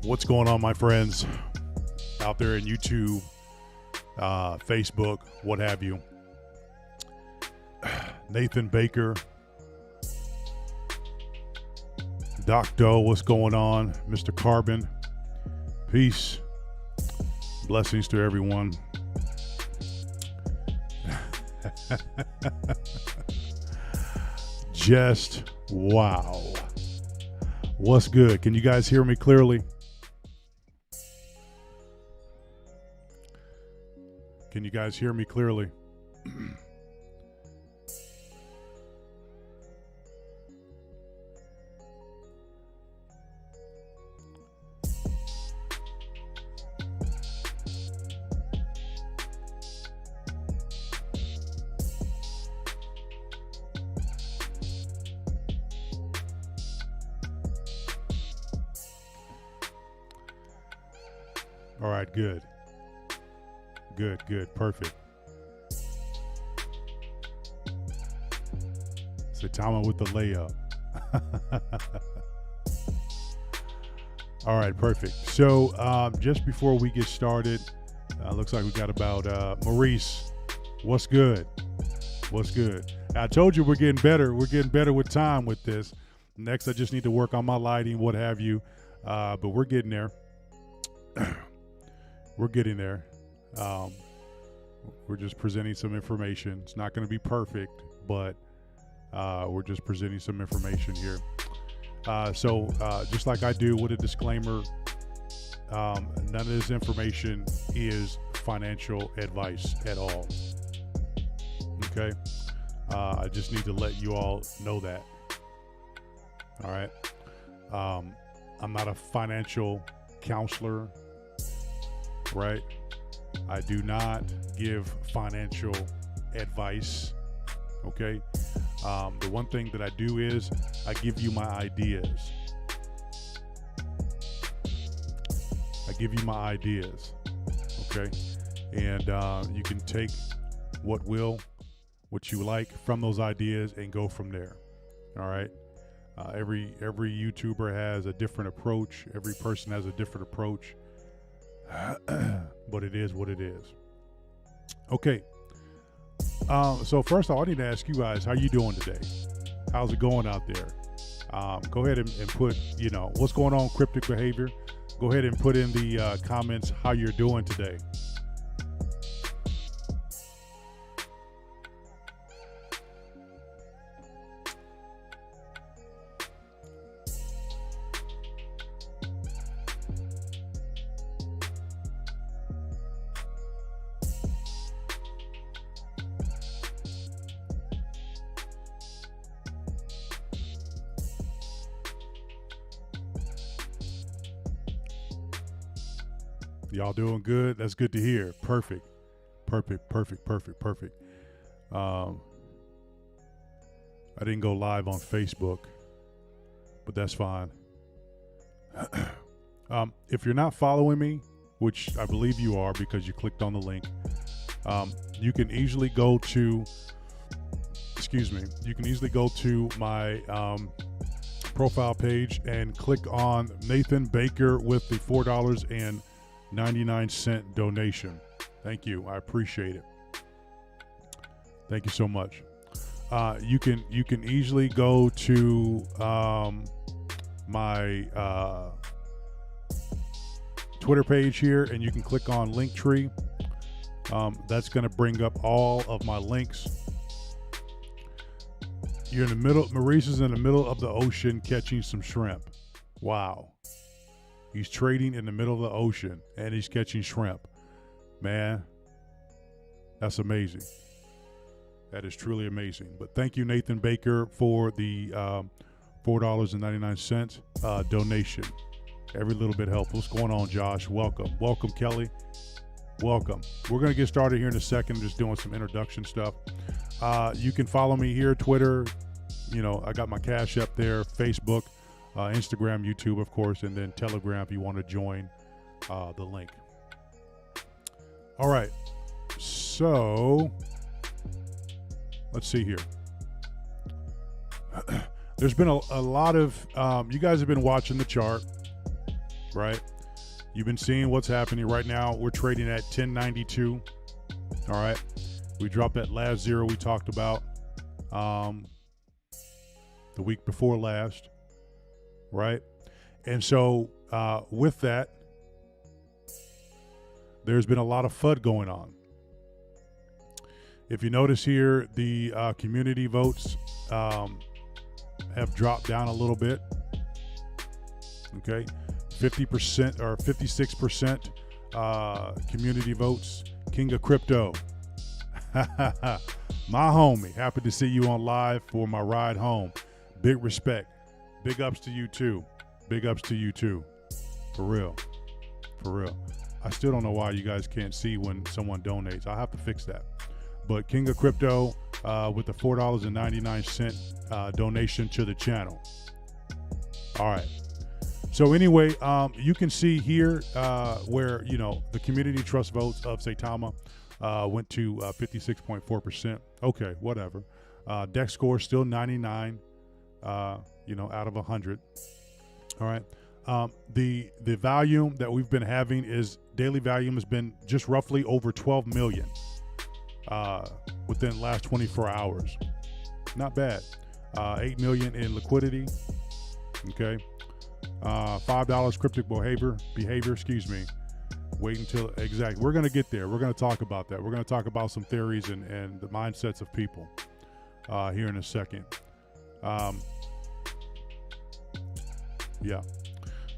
What's going on, my friends out there in YouTube, Facebook, what have you? Nathan Baker, Doc Doe, what's going on? Mr. Carbon, peace, blessings to everyone. Just wow. What's good? Can you guys hear me clearly? Can you guys hear me clearly? All right, good. Good, perfect. Saitama with the layup. All right, perfect. So just before we get started, looks like we got about Maurice. What's good? What's good? I told you we're getting better. We're getting better with time with this. Next, I just need to work on my lighting, what have you. But we're getting there. We're getting there. We're just presenting some information. It's not going to be perfect, but we're just presenting some information here. So just like I do with a disclaimer, none of this information is financial advice at all. Okay? I just need to let you all know that. All right? I'm not a financial counselor, right? I do not give financial advice, okay? The one thing that I do is I give you my ideas. I give you my ideas, okay? And you can take what you like from those ideas and go from there, all right? Every YouTuber has a different approach. Every person has a different approach. But it is what it is. Okay. So first off, I need to ask you guys, how you doing today? How's it going out there? Go ahead and put, what's going on, cryptic behavior. Go ahead and put in the comments how you're doing today. Y'all doing good? That's good to hear. Perfect. I didn't go live on Facebook, but that's fine. If you're not following me, which I believe you are because you clicked on the link, you can easily go to, my profile page and click on Nathan Baker with the $4.99 donation. Thank you. I appreciate it. Thank you so much. You can easily go to my Twitter page here, and you can click on Linktree. That's going to bring up all of my links. You're in the middle. Maurice is in the middle of the ocean catching some shrimp. Wow. He's trading in the middle of the ocean and he's catching shrimp. Man, that's amazing. That is truly amazing. But thank you, Nathan Baker, for the $4.99 donation. Every little bit helps. What's going on, Josh? Welcome. Welcome, Kelly. Welcome. We're going to get started here in a second, just doing some introduction stuff. You can follow me here, Twitter. I got my Cash up there, Facebook, Instagram, YouTube, of course, and then Telegram if you want to join the link. All right. So let's see here. There's been a lot of, you guys have been watching the chart, right? You've been seeing what's happening right now. We're trading at 1092. All right. We dropped that last zero we talked about the week before last, right? And so with that, there's been a lot of FUD going on. If you notice here, the community votes have dropped down a little bit. Okay, 50% or 56% community votes. King of Crypto, my homie. Happy to see you on live for my ride home. Big respect. Big ups to you too. Big ups to you too. For real. For real. I still don't know why you guys can't see when someone donates. I'll have to fix that. But King of Crypto with the $4.99 donation to the channel. All right. So anyway, you can see here where, you know, the community trust votes of Saitama went to 56.4%. Okay, whatever. Dex score still 99, you know, out of 100. All right. The volume that we've been having is daily volume has been just roughly over 12 million within the last 24 hours. Not bad. 8 million in liquidity. Okay. $5 cryptic behavior, excuse me. Wait until exact. We're going to get there. We're going to talk about that. We're going to talk about some theories and the mindsets of people here in a second. Yeah.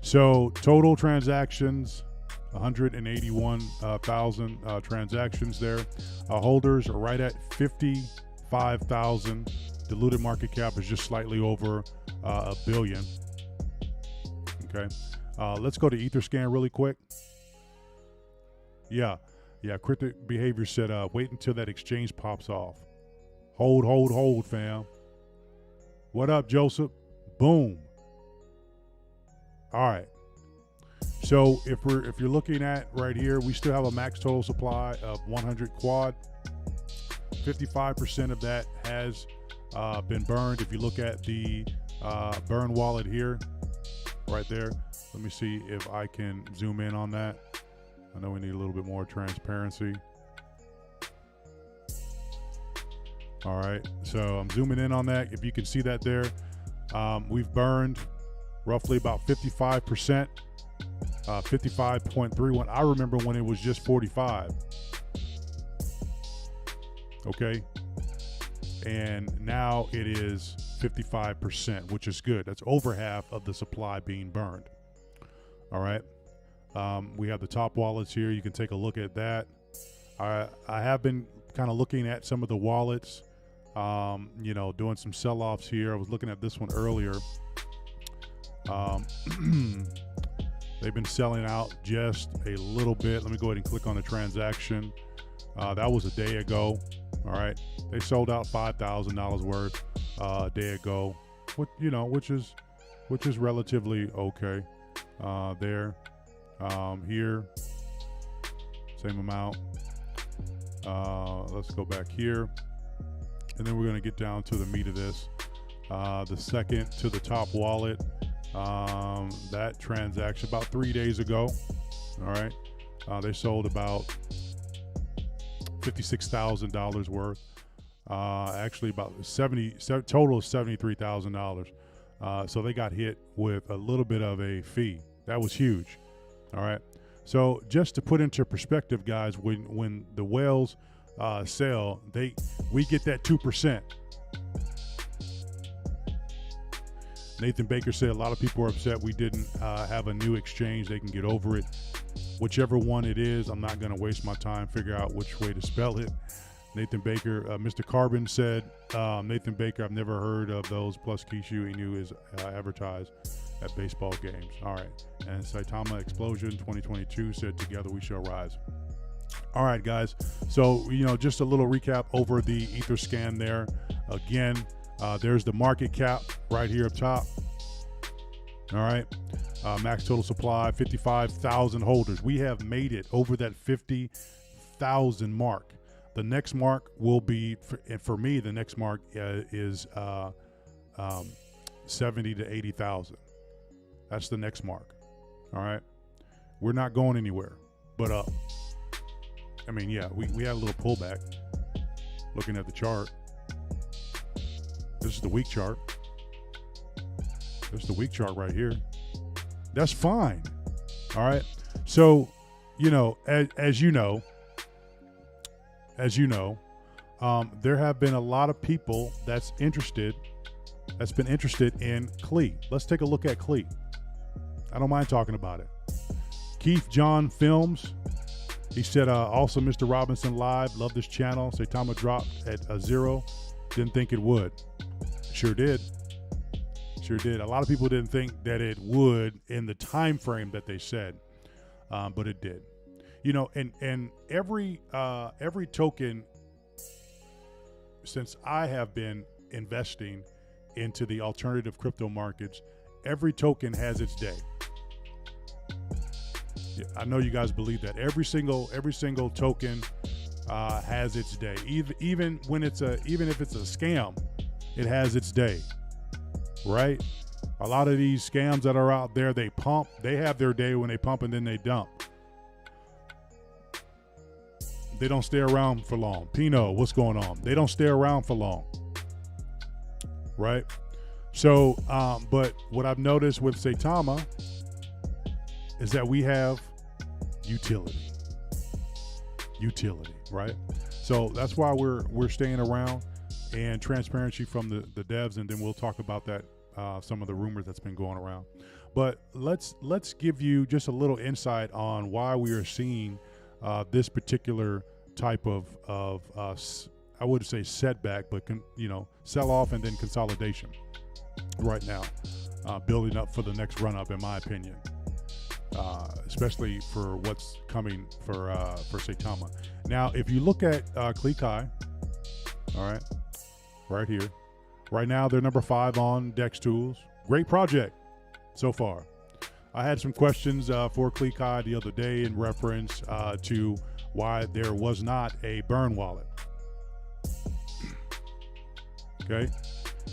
So total transactions, 181,000 transactions there. Holders are right at 55,000. Diluted market cap is just slightly over a billion. Okay. Let's go to Etherscan really quick. Yeah. Cryptic behavior said, wait until that exchange pops off. Hold, fam. What up, Joseph? Boom. All right. So if you're looking at right here, we still have a max total supply of 100 quad. 55% of that has been burned. If you look at the burn wallet here, right there, let me see if I can zoom in on that. I know we need a little bit more transparency. All right, so I'm zooming in on that. If you can see that there, we've burned roughly about 55%, 55.31. I remember when it was just 45. Okay, and now it is 55%, which is good. That's over half of the supply being burned. All right. We have the top wallets here. You can take a look at that. I have been kind of looking at some of the wallets, you know, doing some sell-offs here. I was looking at this one earlier. They've been selling out just a little bit. Let me go ahead and click on the transaction. That was a day ago. All right. They sold out $5,000 worth a day ago, which is relatively okay. There, here, same amount. Let's go back here, and then we're going to get down to the meat of this. The second to the top wallet, that transaction about 3 days ago. All right, they sold about $56,000 worth. Actually about total of $73,000. So they got hit with a little bit of a fee. That was huge. All right. So just to put into perspective, guys, when the whales sell, we get that 2%. Nathan Baker said a lot of people are upset we didn't have a new exchange. They can get over it. Whichever one it is, I'm not going to waste my time figure out which way to spell it. Nathan Baker, Mr. Carbon said, Nathan Baker, I've never heard of those. Plus Kishu, he knew is advertised at baseball games. All right. And Saitama Explosion 2022 said, together we shall rise. All right, guys. So, just a little recap over the Etherscan there. Again, there's the market cap right here up top. All right. Max total supply, 55,000 holders. We have made it over that 50,000 mark. The next mark will be, for me, the next mark is 70 to 80,000. That's the next mark. All right. We're not going anywhere but up. I mean, yeah, we had a little pullback looking at the chart. This is the week chart. This is the week chart right here. That's fine. All right. So, as you know, there have been a lot of people that's been interested in CLE. Let's take a look at CLE. I don't mind talking about it. Keith John Films. He said, also Mr. Robinson live. Love this channel. Saitama dropped at 0. Didn't think it would. Sure did. Sure did. A lot of people didn't think that it would in the time frame that they said, but it did. And every token, since I have been investing into the alternative crypto markets, every token has its day. Yeah, I know you guys believe that every single token has its day. Even if it's a scam, it has its day, right? A lot of these scams that are out there, they have their day when they pump and then they dump. They don't stay around for long. Pino, what's going on? They don't stay around for long, right? So, but what I've noticed with Saitama is that we have utility, right? So that's why we're staying around, and transparency from the devs, and then we'll talk about that, some of the rumors that's been going around. But let's give you just a little insight on why we are seeing this particular type of I wouldn't say setback, but sell off and then consolidation right now, building up for the next run up, in my opinion, especially for what's coming for Saitama. Now, if you look at CLE, all right, right here, right now they're number 5 on Dex Tools. Great project so far. I had some questions for CLE the other day in reference to why there was not a burn wallet. Okay,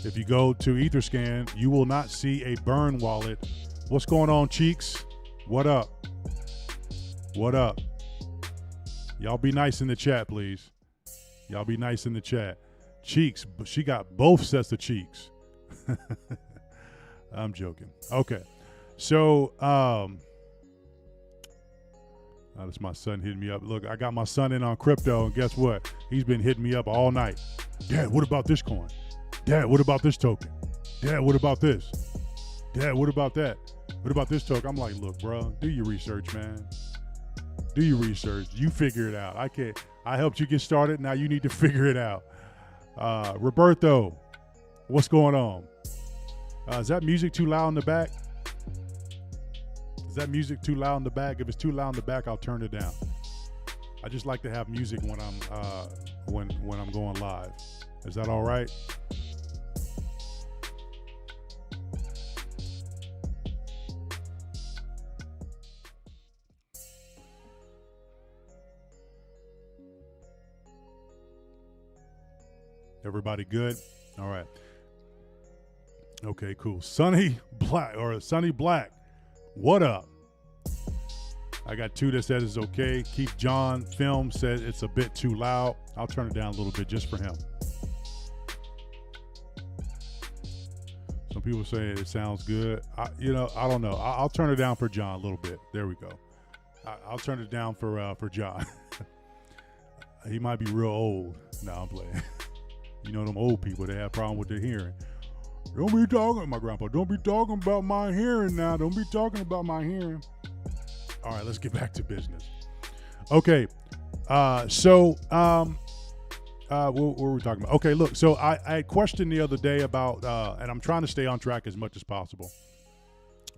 if you go to Etherscan, you will not see a burn wallet. What's going on, Cheeks? What up? What up? Y'all be nice in the chat, please. Y'all be nice in the chat. Cheeks, but she got both sets of cheeks. I'm joking. Okay. So, that's my son hitting me up. Look, I got my son in on crypto, and guess what? He's been hitting me up all night. Dad, what about this coin? Dad, what about this token? Dad, what about this? Dad, what about that? What about this token? I'm like, look, bro, do your research, man. Do your research. You figure it out. I helped you get started. Now you need to figure it out. Roberto, what's going on? Is that music too loud in the back? Is that music too loud in the back? If it's too loud in the back, I'll turn it down. I just like to have music when I'm when I'm going live. Is that all right? Everybody good? All right. Okay, cool. Sunny Black. What up? I got 2 that said it's okay. Keith John Film said it's a bit too loud. I'll turn it down a little bit just for him. Some people say it sounds good. I don't know. I'll turn it down for John a little bit. There we go. I'll turn it down for John. He might be real old. No, I'm playing. You know them old people, they have a problem with their hearing. Don't be talking, my grandpa. Don't be talking about my hearing now. Don't be talking about my hearing. All right, let's get back to business. Okay, what were we talking about? Okay, look, so I had questioned the other day about, and I'm trying to stay on track as much as possible.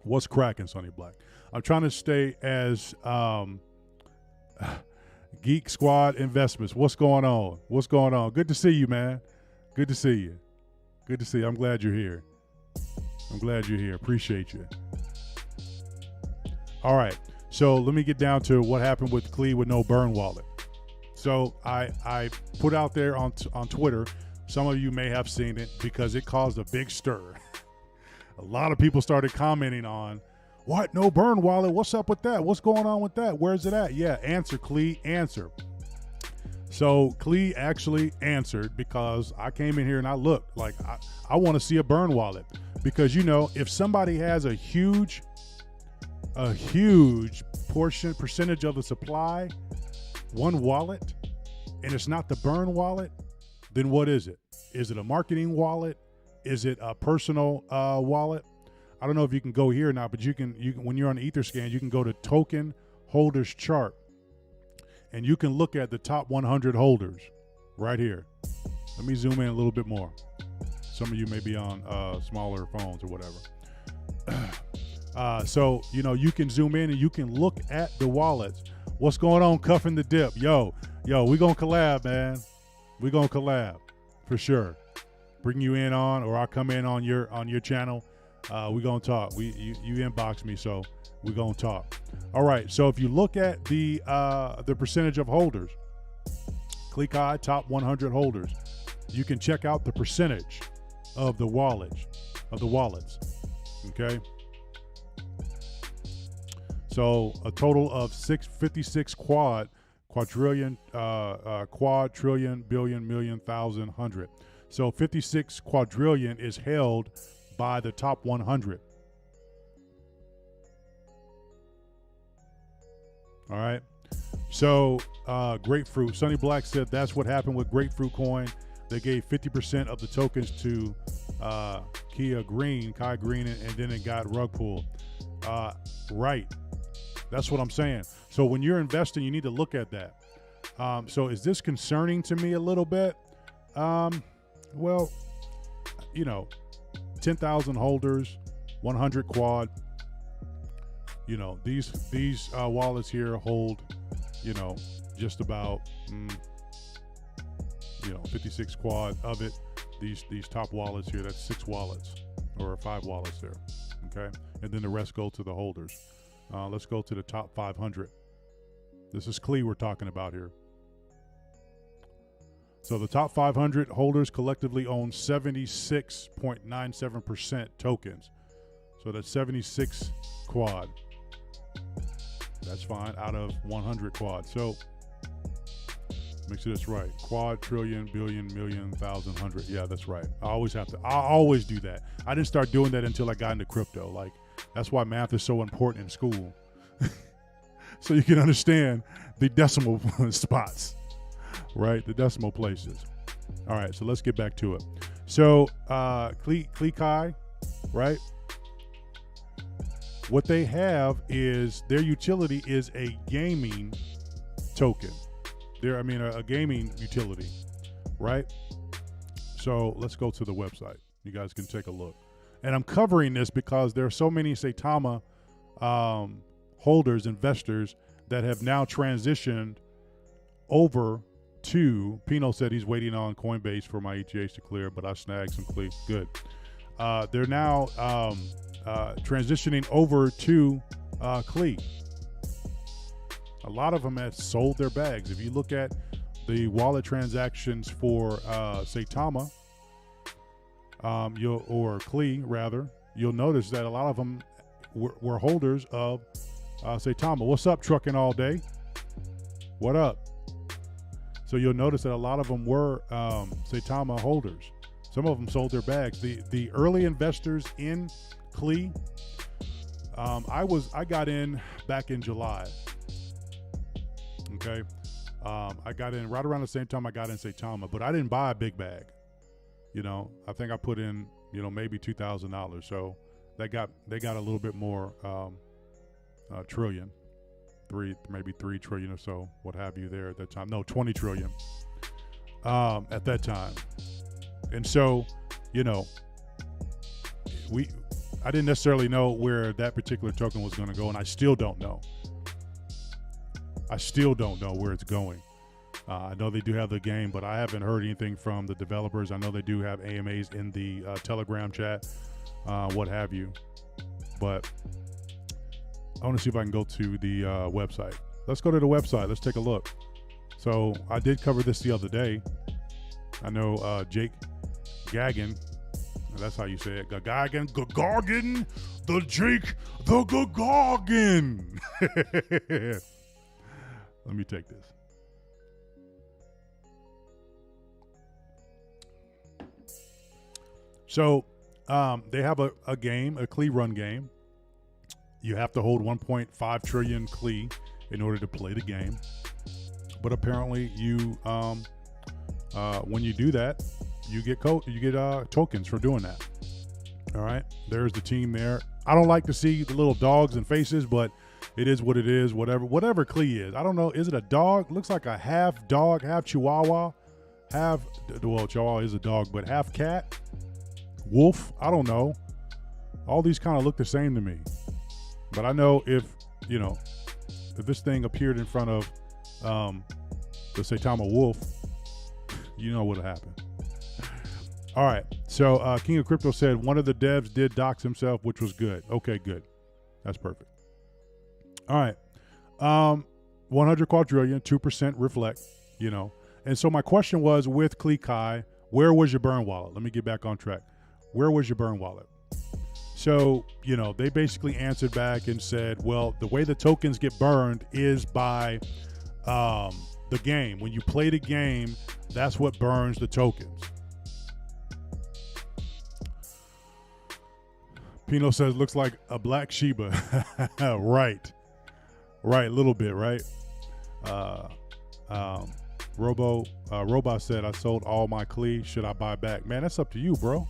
What's cracking, Sonny Black? I'm trying to stay as Geek Squad Investments. What's going on? What's going on? Good to see you, man. Good to see you. Good to see you. I'm glad you're here. I'm glad you're here. Appreciate you. All right. So let me get down to what happened with CLE with no burn wallet. So I put out there on Twitter. Some of you may have seen it because it caused a big stir. A lot of people started commenting on, What? No burn wallet? What's up with that? What's going on with that? Where's it at? Yeah, answer, Clee, answer. So Clee actually answered because I came in here and I looked like I want to see a burn wallet, because if somebody has a huge percentage of the supply, one wallet, and it's not the burn wallet, then what is it? Is it a marketing wallet? Is it a personal wallet? I don't know if you can go here now, but you can when you're on Etherscan, you can go to token holders chart, and you can look at the top 100 holders right here. Let me zoom in a little bit more. Some of you may be on smaller phones or whatever. So you can zoom in and you can look at the wallets. What's going on, Cuffing the Dip? Yo, we gonna collab, man. We gonna collab for sure. Bring you in on, or I'll come in on your channel. We gonna talk. You inbox me, so we gonna talk. All right. So if you look at the percentage of holders, click on top 100 holders. You can check out the percentage of the wallets. Okay. So a total of 56 quadrillion, quad, trillion, billion, million, thousand, hundred. So 56 quadrillion is held by the top 100. All right. So Grapefruit, Sonny Black said that's what happened with Grapefruit Coin. They gave 50% of the tokens to Kai Green, and then it got rug pulled. Right. That's what I'm saying. So when you're investing, you need to look at that. So is this concerning to me a little bit? Well, 10,000 holders, 100 quad. These wallets here hold, just about, 56 quad of it. These top wallets here, that's 6 wallets or 5 wallets there. Okay. And then the rest go to the holders. Let's go to the top 500. This is Clee we're talking about here. So the top 500 holders collectively own 76.97% tokens. So that's 76 quad. That's fine, out of 100 quad. So make sure that's right. Quad, trillion, billion, million, thousand, hundred. Yeah, that's right. I always do that. I didn't start doing that until I got into crypto. Like, that's why math is so important in school. So you can understand the decimal spots, right? The decimal places. All right, so let's get back to it. So Kai, right? What they have is their utility is a gaming token. A gaming utility, right? So let's go to the website. You guys can take a look. And I'm covering this because there are so many Saitama holders, investors that have now transitioned over to, Pino said he's waiting on Coinbase for my ETH to clear, but I snagged some clear. Good. They're now transitioning over to Clee. A lot of them have sold their bags. If you look at the wallet transactions for Saitama, or Clee rather, you'll notice that a lot of them were holders of Saitama. What's up, trucking all day? What up? So you'll notice that a lot of them were Saitama holders. Some of them sold their bags. The early investors in Clee, I got in back in July. Okay, I got in right around the same time I got in Saitama, but I didn't buy a big bag. I think I put in maybe $2,000. So they got a little bit more trillion, maybe 3 trillion or so, what have you there at that time. No, 20 trillion at that time. And so, I didn't necessarily know where that particular token was going to go, and I still don't know. I still don't know where it's going. I know they do have the game, but I haven't heard anything from the developers. I know they do have AMAs in the Telegram chat, what have you. But I want to see if I can go to the website. Let's go to the website. Let's take a look. So I did cover this the other day. I know Jake Gagan, That's how you say it. Gagarin, the Jake, the Gagarin. Let me take this. So they have a game, a Klee run game. You have to hold 1.5 trillion Klee in order to play the game. But apparently, you when you do that, you get tokens for doing that. All right, there's the team there. I don't like to see the little dogs and faces, but it is what it is. Whatever Klee is, I don't know. Is it a dog? Looks like a half dog, half Chihuahua, Chihuahua is a dog, but half cat, wolf. I don't know. All these kind of look the same to me. But I know if this thing appeared in front of the Saitama wolf, you know what'll happen. All right. So King of Crypto said one of the devs did dox himself, which was good. Okay, good. That's perfect. All right. 100 quadrillion, 2% reflect, And so my question was with Klee Kai, where was your burn wallet? Let me get back on track. Where was your burn wallet? So, they basically answered back and said, well, the way the tokens get burned is by the game. When you play the game, that's what burns the tokens. Pino says, looks like a black Shiba. Right, a little bit, right? Robo said, I sold all my Klee. Should I buy back? Man, that's up to you, bro.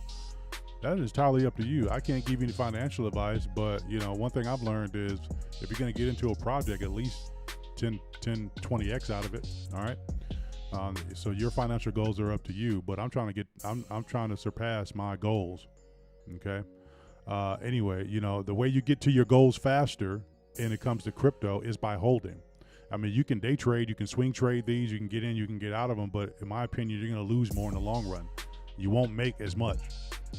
That is entirely up to you. I can't give you any financial advice, but one thing I've learned is if you're going to get into a project, at least 10, 20x out of it. All right. So your financial goals are up to you, but I'm trying to surpass my goals. Okay. Anyway, the way you get to your goals faster when it comes to crypto is by holding. I mean, you can day trade, you can swing trade these, you can get in, you can get out of them, but in my opinion, you're going to lose more in the long run. You won't make as much.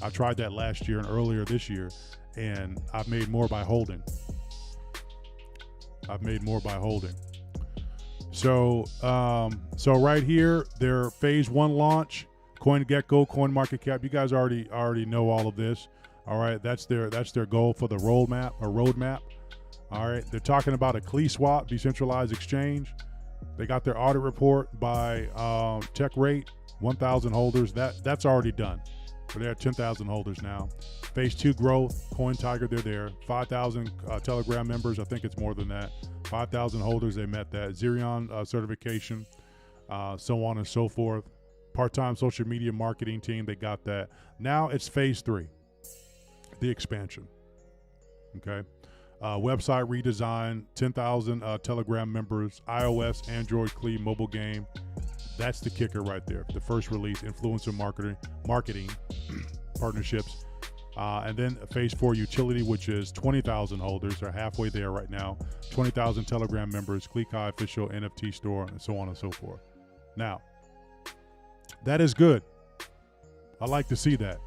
I tried that last year and earlier this year, and I've made more by holding. So, right here, their phase 1 launch, CoinGecko, CoinMarketCap. You guys already know all of this. All right, that's their goal for the roadmap. All right, they're talking about a Klee swap, decentralized exchange. They got their audit report by Tech Rate, 1,000 holders. That's already done. So they're at 10,000 holders now. Phase 2 growth, CoinTiger, they're there. 5,000 Telegram members. I think it's more than that. 5,000 holders, they met that. Xerion certification, so on and so forth. Part-time social media marketing team, they got that. Now it's phase 3, the expansion. Okay. Website redesign, 10,000 Telegram members, iOS, Android, Klee, mobile game. That's the kicker right there. The first release, influencer marketing partnerships. And then phase 4 utility, which is 20,000 holders. They're halfway there right now. 20,000 Telegram members, Klee Kai official NFT store, and so on and so forth. Now, that is good. I like to see that.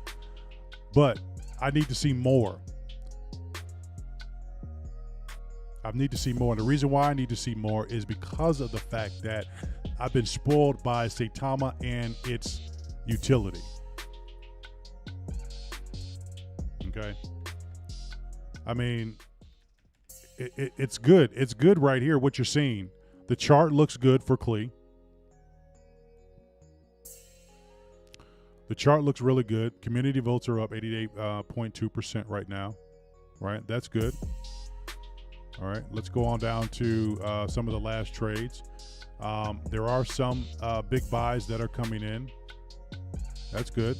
But I need to see more. I need to see more. And the reason why I need to see more is because of the fact that I've been spoiled by Saitama and its utility. Okay. I mean, it's good. It's good right here, what you're seeing. The chart looks good for Klee. The chart looks really good. Community votes are up 88.2% right now. Right? That's good. All right. Let's go on down to some of the last trades. There are some big buys that are coming in. That's good.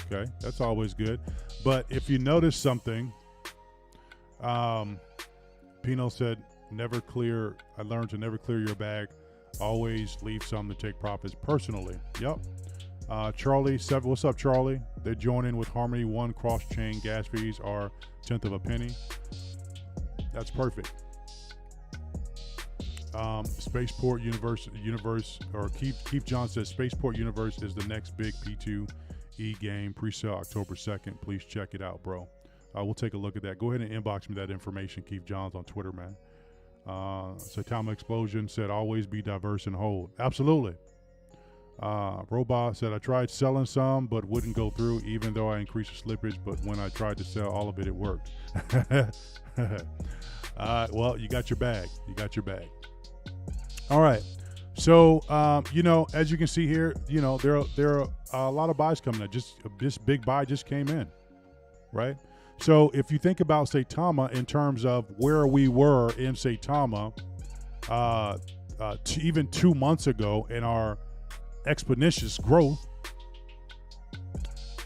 Okay. That's always good. But if you notice something, Pino said, I learned to never clear your bag. Always leave some to take profits personally. Yep. Charlie, what's up, Charlie? They join in with Harmony One cross-chain gas fees are 1/10 of a penny. That's perfect. Spaceport Universe, or Keith John says Spaceport Universe is the next big P2E game. Pre-sale October 2nd. Please check it out, bro. We'll take a look at that. Go ahead and inbox me that information, Keith Johns on Twitter, man. Saitama Explosion said always be diverse and hold. Absolutely. Robot said, I tried selling some, but wouldn't go through, even though I increased the slippage. But when I tried to sell all of it, it worked. Well, you got your bag. You got your bag. All right. So, as you can see here, there are a lot of buys coming up. Just this big buy just came in, right? So if you think about Saitama in terms of where we were in Saitama, even 2 months ago in our exponential growth,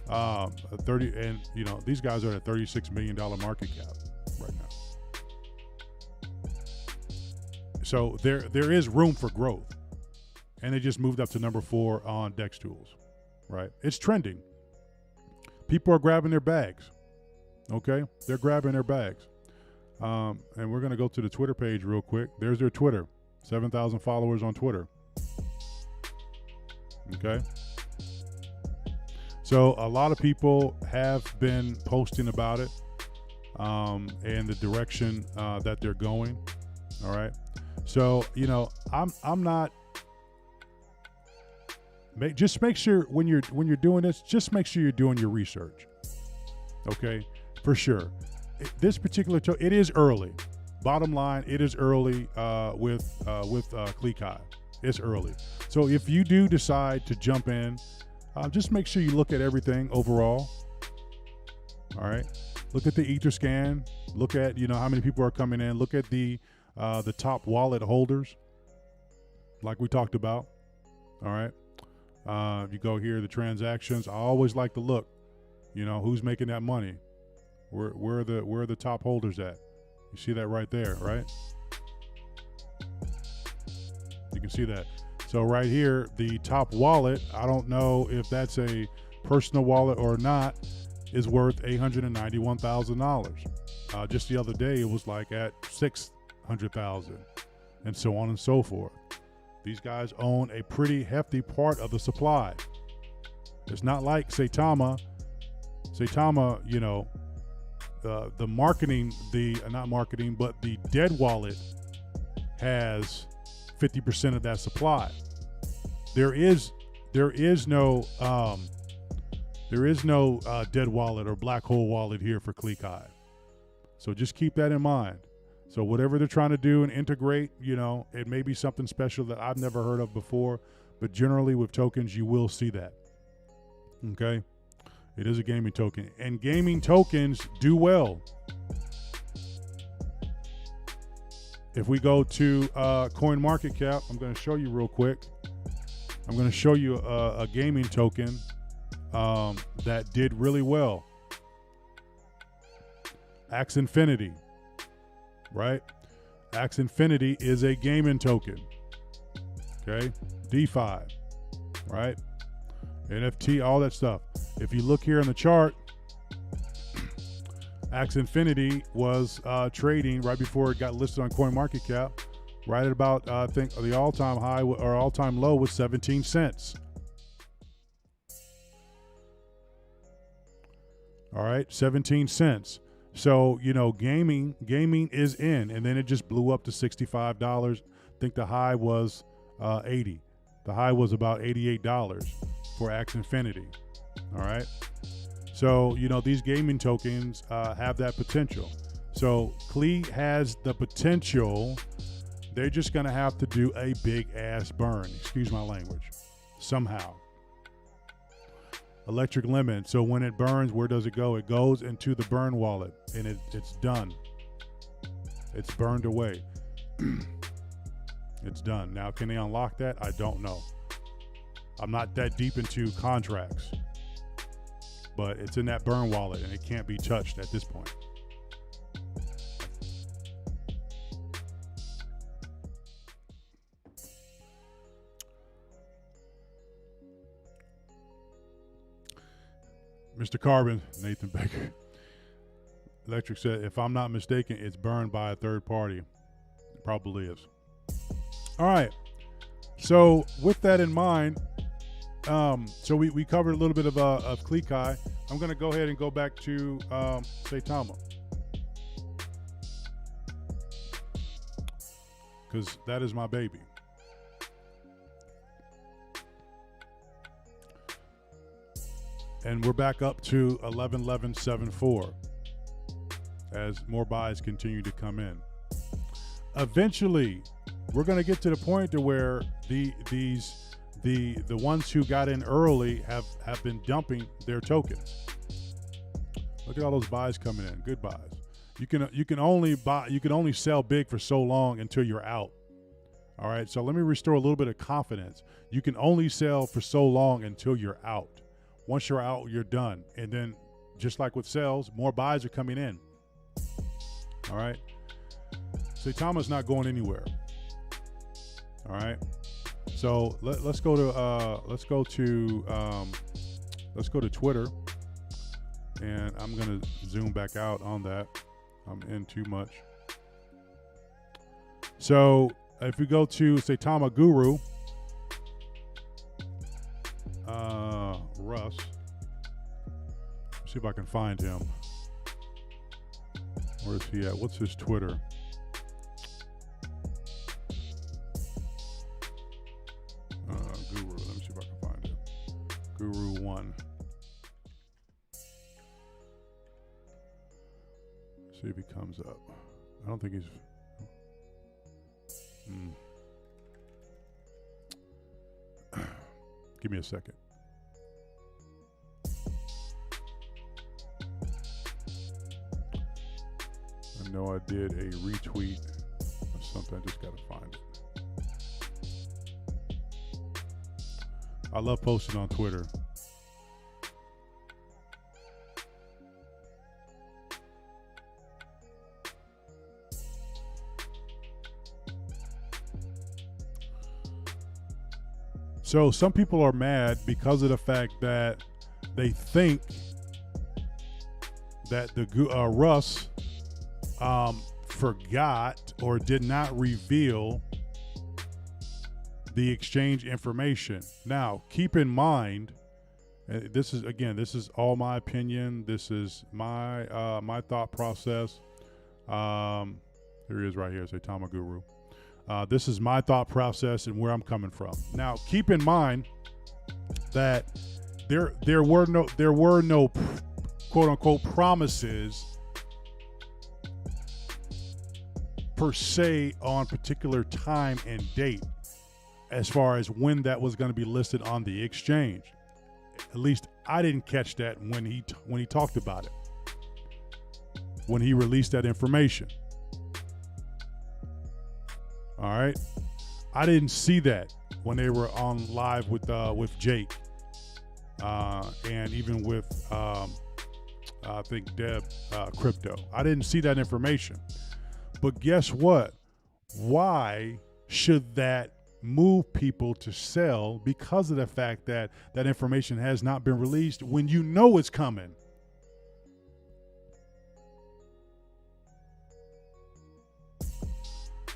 30, and these guys are at a $36 million market cap right now. So there is room for growth, and they just moved up to number 4 on Dex Tools, right? It's trending. People are grabbing their bags. Okay, they're grabbing their bags. And we're gonna go to the Twitter page real quick. There's their Twitter, 7,000 followers on Twitter. Okay. So a lot of people have been posting about it, and the direction that they're going. All right. So I'm not. Just make sure when you're doing this, just make sure you're doing your research. Okay, for sure. This particular it is early. Bottom line, it is early with Klekai. It's early. So if you do decide to jump in, just make sure you look at everything overall. All right. Look at the Ether scan. Look at how many people are coming in. Look at the top wallet holders, like we talked about. All right. If you go here, the transactions. I always like to look. Who's making that money. Where are the top holders at? You see that right there, right? You can see that. So right here, the top wallet, I don't know if that's a personal wallet or not, is worth $891,000. Just the other day, it was like at $600,000, and so on and so forth. These guys own a pretty hefty part of the supply. It's not like Saitama. Saitama, the marketing, not marketing, but the dead wallet has 50% of that supply. There is no dead wallet or black hole wallet here for Klekai. So just keep that in mind. So whatever they're trying to do and integrate, it may be something special that I've never heard of before, but generally with tokens, you will see that. Okay. It is a gaming token, and gaming tokens do well. If we go to CoinMarketCap, I'm going to show you real quick. I'm going to show you a gaming token that did really well. Axe Infinity, right? Axe Infinity is a gaming token. Okay, DeFi, right? NFT, all that stuff. If you look here in the chart, Axe Infinity was trading right before it got listed on CoinMarketCap, right at about, I think the all-time high or all-time low was 17 cents. All right, 17 cents. So, gaming is in, and then it just blew up to $65. I think the high was 80. The high was about $88 for Axe Infinity. All right. So, these gaming tokens have that potential. So Klee has the potential. They're just going to have to do a big ass burn. Excuse my language. Somehow. Electric limit. So when it burns, where does it go? It goes into the burn wallet, and it's done. It's burned away. It's done. Now, can they unlock that? I don't know. I'm not that deep into contracts, but it's in that burn wallet, and it can't be touched at this point. Mr. Carbon, Nathan Baker. Electric said, if I'm not mistaken, it's burned by a third party. It probably is. All right. So with that in mind, so we covered a little bit of Klekai. I'm going to go ahead and go back to Saitama, because that is my baby. And we're back up to 11.11.74 as more buys continue to come in. Eventually, we're going to get to the point to where the ones who got in early have been dumping their tokens. Look at all those buys coming in. Good buys. You can only sell big for so long until you're out. All right. So let me restore a little bit of confidence. You can only sell for so long until you're out. Once you're out, you're done. And then just like with sales, more buys are coming in. All right. Saitama's not going anywhere. All right. So let's go to Twitter, and I'm gonna zoom back out on that. I'm in too much. So if we go to Saitama Guru, Russ, let's see if I can find him. Where is he at? What's his Twitter? Guru. Let me see if I can find him. Guru1. See if he comes up. I don't think he's. Give me a second. I know I did a retweet of something. I just got to find it. I love posting on Twitter. So some people are mad because of the fact that they think that the Russ forgot or did not reveal the exchange information. Now, keep in mind, this is all my opinion. This is my my thought process. Here he is right here, Saitama Guru. This is my thought process and where I'm coming from. Now, keep in mind that there were no quote unquote promises per se on particular time and date as far as when that was going to be listed on the exchange. At least I didn't catch that when he talked about it, when he released that information. All right, I didn't see that when they were on live with Jake, and even with I think Deb Crypto. I didn't see that information. But guess what? Why should that move people to sell because of the fact that that information has not been released when you know it's coming?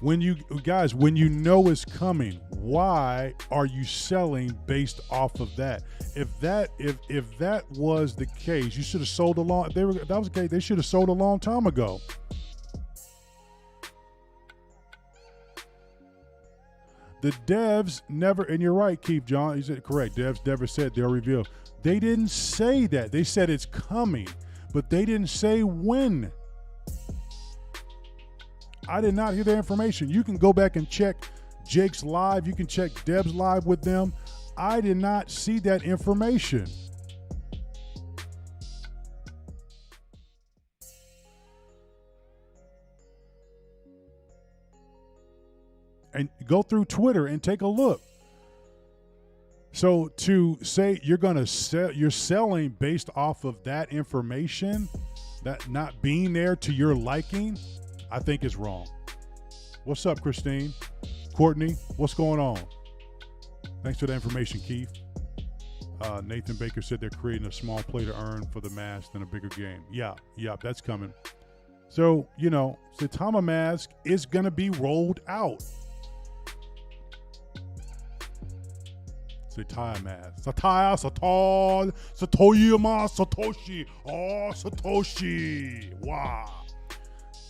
When you know it's coming, why are you selling based off of that? If that was the case, you should have sold a long. If that was the case, they should have sold a long time ago. The devs never, and you're right, Keith John, you said correct. Devs never said they'll reveal. They didn't say that. They said it's coming, but they didn't say when. I did not hear the information. You can go back and check Jake's live. You can check Deb's live with them. I did not see that information. And go through Twitter and take a look. So to say you're going to sell, you're selling based off of that information, that not being there to your liking, I think is wrong. What's up, Christine? Courtney, what's going on? Thanks for the information, Keith. Nathan Baker said they're creating a small play to earn for the mask than a bigger game. Yeah, that's coming. So, Saitama mask is going to be rolled out. Saitama mask. Satoyama, Satoshi. Oh, Satoshi. Wow.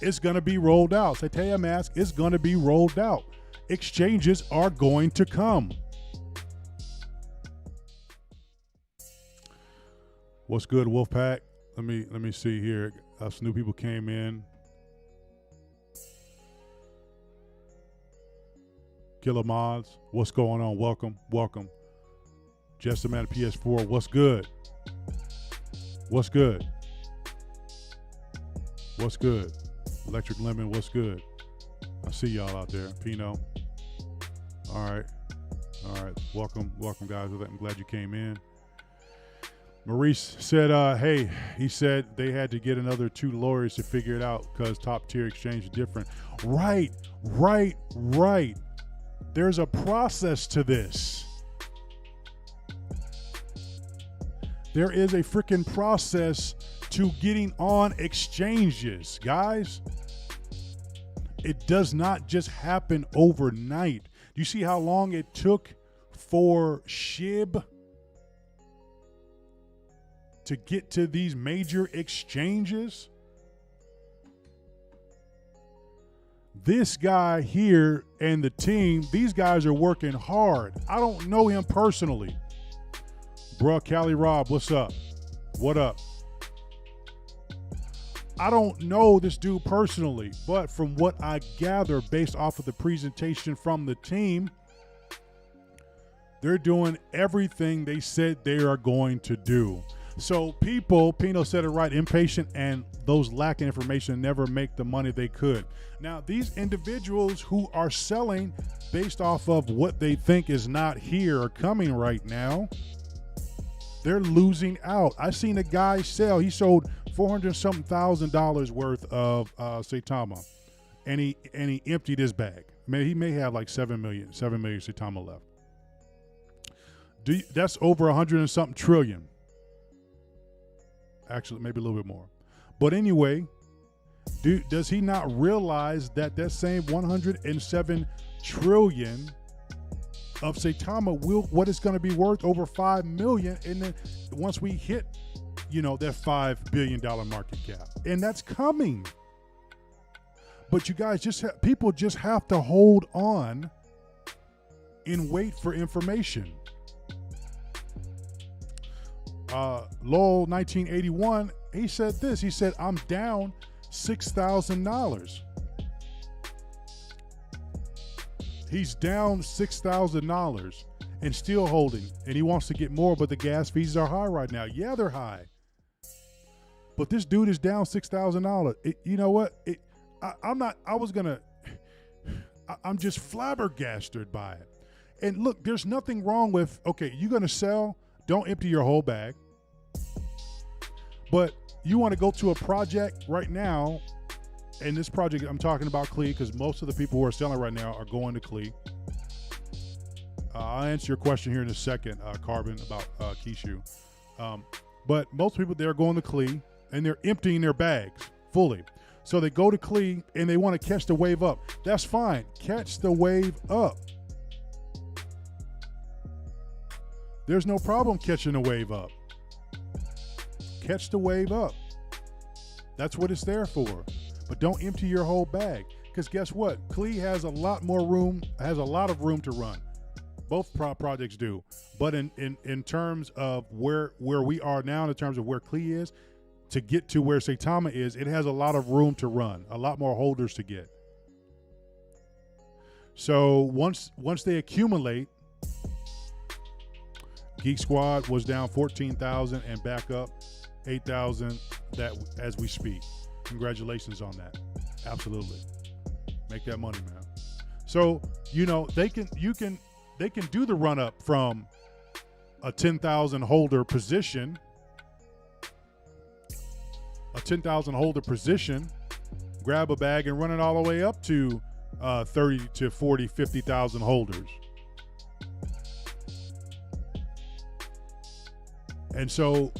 It's going to be rolled out. Saitama mask is going to be rolled out. Exchanges are going to come. What's good, Wolfpack? Let me see here. Some new people came in. Killer Mods, what's going on? Welcome. Just a man of PS4, what's good? What's good? Electric Lemon, what's good? I see y'all out there. Pino. All right. Welcome, guys. I'm glad you came in. Maurice said, hey, he said they had to get another 2 lawyers to figure it out because top tier exchange is different. Right. There's a process to this. There is a freaking process to getting on exchanges, guys. It does not just happen overnight. Do you see how long it took for SHIB to get to these major exchanges? This guy here and the team, these guys are working hard. I don't know him personally. Bruh, Cali Rob, what's up? What up? I don't know this dude personally, but from what I gather based off of the presentation from the team, they're doing everything they said they are going to do. So people, Pino said it right, impatient and those lacking information never make the money they could. Now, these individuals who are selling based off of what they think is not here or coming right now, they're losing out. I seen a guy sell, he sold $400,000 worth of Saitama, and he emptied his bag. I mean, he may have like 7 million Saitama left. That's over 100 and something trillion. Actually, maybe a little bit more. But anyway, does he not realize that same 107 trillion of Saitama what it's going to be worth over 5 million, and then once we hit, that $5 billion market cap, and that's coming. But you guys people just have to hold on and wait for information. Lowell 1981, he said this. He said, I'm down $6,000. He's down $6,000 and still holding, and he wants to get more, but the gas fees are high right now. Yeah, they're high. But this dude is down $6,000. You know what? I'm just flabbergasted by it. And look, there's nothing wrong with, okay, you're going to sell, don't empty your whole bag. But you want to go to a project right now, and this project, I'm talking about Clee, because most of the people who are selling right now are going to Clee. I'll answer your question here in a second, Carbon, about Kishu. But most people, they're going to Clee, and they're emptying their bags fully. So they go to Clee, and they want to catch the wave up. That's fine. Catch the wave up. There's no problem catching the wave up. Catch the wave up. That's what it's there for. But don't empty your whole bag, because guess what? Clee has a lot more room, has a lot of room to run. Both projects do. But in terms of where we are now, in terms of where Clee is, to get to where Saitama is, it has a lot of room to run, a lot more holders to get. So once they accumulate, Geek Squad was down 14,000 and back up 8,000 that as we speak. Congratulations on that. Absolutely. Make that money, man. So, they can do the run up from a 10,000 holder position, grab a bag and run it all the way up to 30 to 40, 50,000 holders. And so,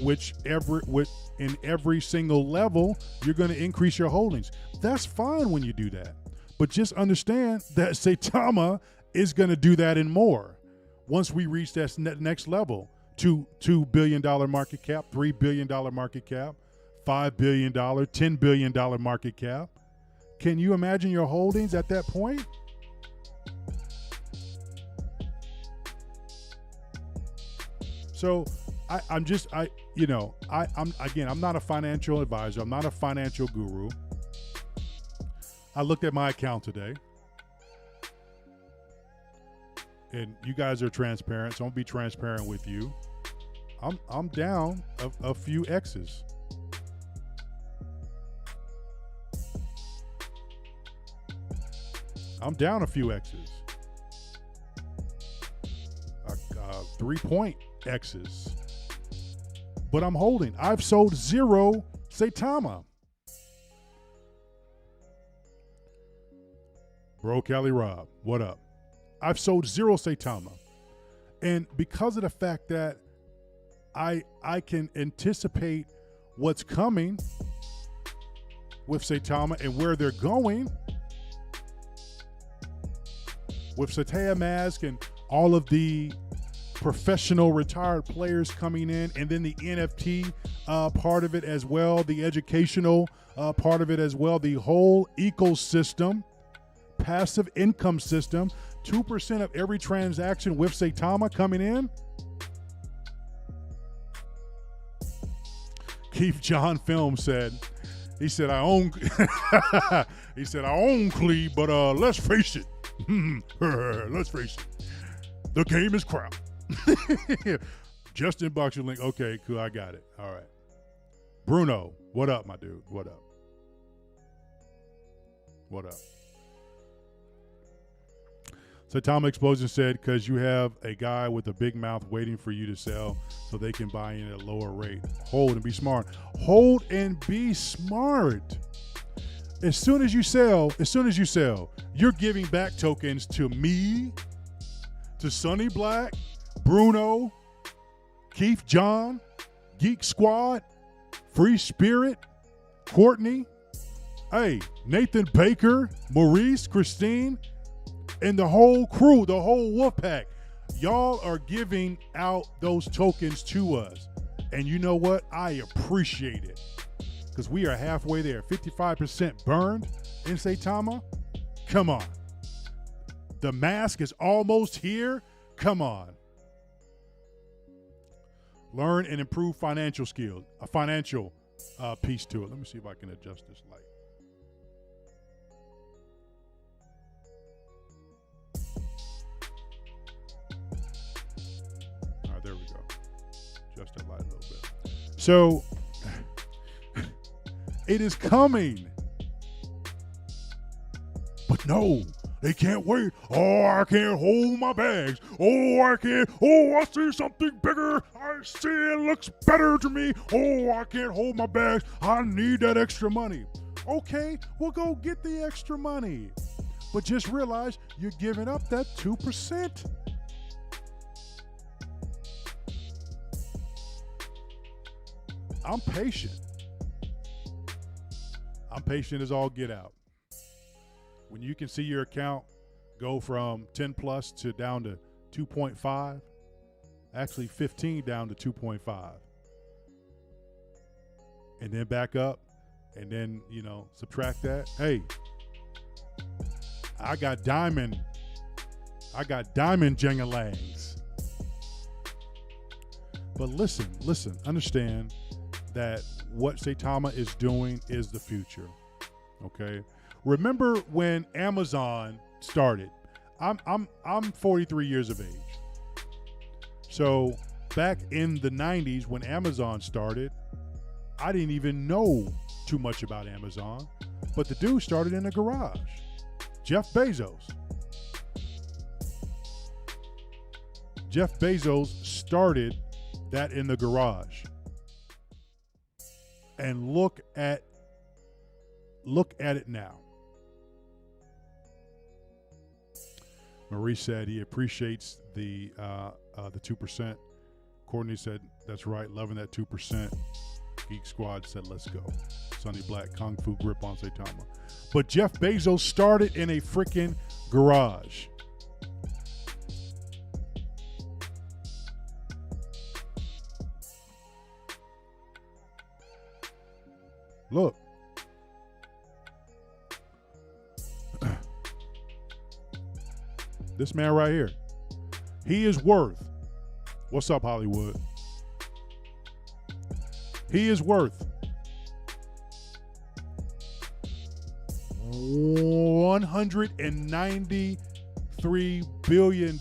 in every single level, you're going to increase your holdings. That's fine when you do that. But just understand that Saitama is going to do that and more. Once we reach that next level, $2 billion market cap, $3 billion market cap, $5 billion, $10 billion market cap. Can you imagine your holdings at that point? So I'm not a financial advisor. I'm not a financial guru. I looked at my account today, and you guys are transparent, so I'm gonna be transparent with you. I'm down a few X's. I'm down a few X's. 3-point X's. But I'm holding. I've sold 0 Saitama. Bro, Cali Rob, what up? I've sold 0 Saitama. And because of the fact that I can anticipate what's coming with Saitama and where they're going, with Sataya Mask and all of the professional retired players coming in, and then the NFT part of it as well, the educational part of it as well, the whole ecosystem, passive income system, 2% of every transaction with Saitama coming in. Keith John Film said, he said, I own Cleve, but let's face it. Let's face it. The game is crap. Justin Boxer Link. Okay, cool. I got it. All right. Bruno, what up, my dude? What up? What up? Saitama Explosion said, because you have a guy with a big mouth waiting for you to sell so they can buy in at a lower rate. Hold and be smart. Hold and be smart. As soon as you sell, you're giving back tokens to me, to Sonny Black, Bruno, Keith John, Geek Squad, Free Spirit, Courtney, hey, Nathan Baker, Maurice, Christine, and the whole crew, the whole wolf pack. Y'all are giving out those tokens to us. And you know what? I appreciate it. Because we are halfway there. 55% burned in Saitama. Come on. The mask is almost here. Come on. Learn and improve financial skills. A financial piece to it. Let me see if I can adjust this light. All right, there we go. Adjust that light a little bit. So, it is coming. But no, they can't wait. Oh, I can't hold my bags. Oh, I can't. Oh, I see something bigger. I see it looks better to me. Oh, I can't hold my bags. I need that extra money. Okay, well, go get the extra money. But just realize you're giving up that 2%. I'm patient. I'm patient as all get out. When you can see your account go from 10 plus to down to 2.5, actually 15 down to 2.5, and then back up, and then, subtract that. Hey, I got diamond jangalangs. But listen, understand that what Saitama is doing is the future. Okay? Remember when Amazon started? I'm 43 years of age. So back in the 90s when Amazon started, I didn't even know too much about Amazon, but the dude started in a garage. Jeff Bezos. Jeff Bezos started that in the garage. And look at it now. Maurice said he appreciates the 2%. Courtney said, that's right, loving that 2%. Geek Squad said, let's go. Sonny Black, Kung Fu grip on Saitama. But Jeff Bezos started in a freaking garage. Look. This man right here. He is worth. What's up, Hollywood? He is worth $193 billion.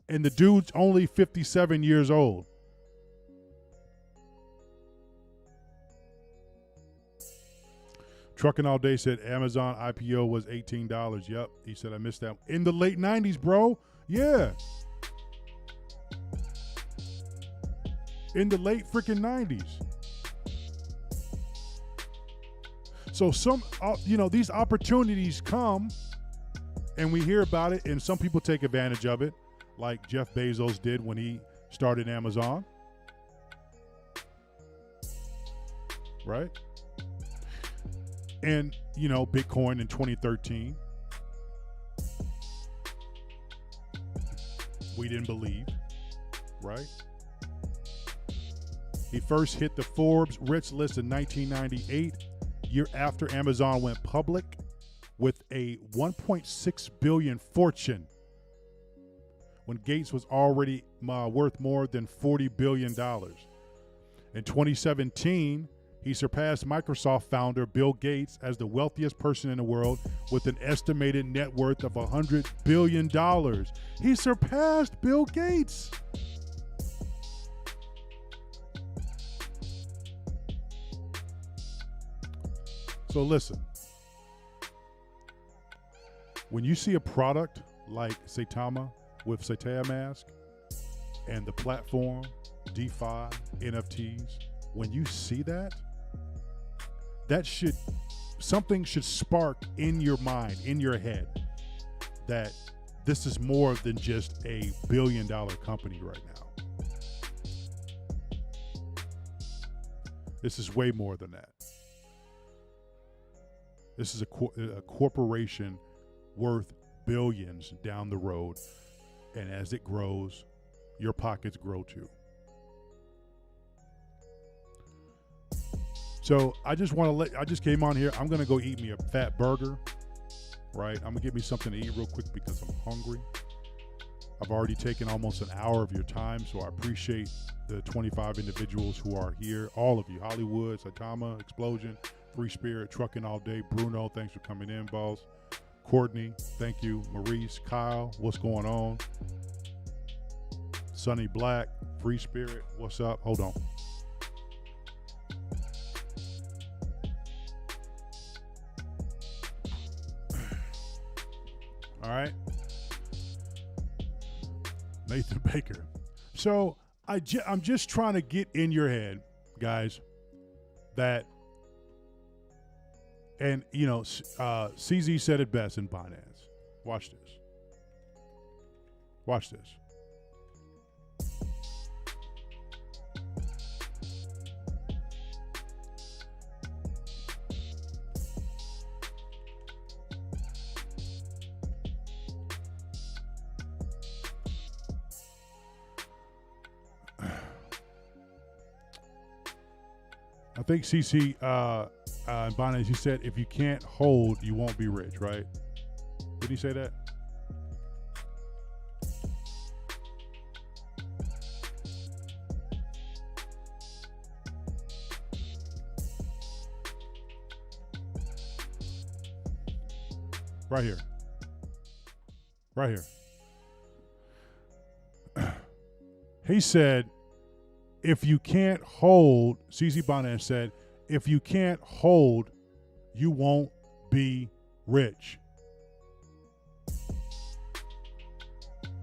And the dude's only 57 years old. Trucking All Day said Amazon IPO was $18. Yep. He said, I missed that. In the late 90s, bro. Yeah. In the late freaking 90s. So these opportunities come and we hear about it, and some people take advantage of it, like Jeff Bezos did when he started Amazon. Right? And, Bitcoin in 2013. We didn't believe, right? He first hit the Forbes Rich list in 1998, year after Amazon went public, with a $1.6 billion fortune, when Gates was already worth more than $40 billion. In 2017, he surpassed Microsoft founder Bill Gates as the wealthiest person in the world with an estimated net worth of $100 billion. He surpassed Bill Gates. So listen, when you see a product like Saitama with Saitama Mask and the platform, DeFi, NFTs, when you see that, something should spark in your mind, in your head, that this is more than just a billion-dollar company right now. This is way more than that. This is a corporation worth billions down the road, and as it grows, your pockets grow too. So I just came on here. I'm going to go eat me a fat burger, right? I'm going to get me something to eat real quick because I'm hungry. I've already taken almost an hour of your time, so I appreciate the 25 individuals who are here. All of you, Hollywood, Saitama, Explosion, Free Spirit, Trucking All Day, Bruno, thanks for coming in, boss. Courtney, thank you. Maurice, Kyle, what's going on? Sonny Black, Free Spirit, what's up? Hold on. All right. Nathan Baker. So I'm just trying to get in your head, guys, that, and CZ said it best in Binance. Watch this. Watch this. I think CC in Binance, he said, if you can't hold, you won't be rich, right? Did he say that? Right here. Right here. He said, if you can't hold, CC Binance said, if you can't hold, you won't be rich.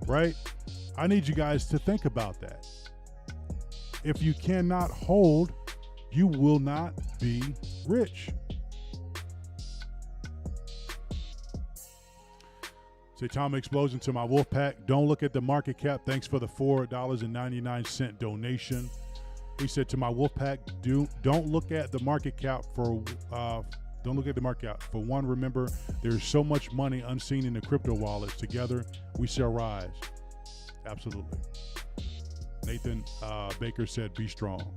Right? I need you guys to think about that. If you cannot hold, you will not be rich. Saitama Explosion to my wolf pack. Don't look at the market cap. Thanks for the $4.99 donation. He said to my wolf pack, don't look at the market cap for one. Remember, there's so much money unseen in the crypto wallets. Together, we shall rise. Absolutely. Nathan Baker said, be strong.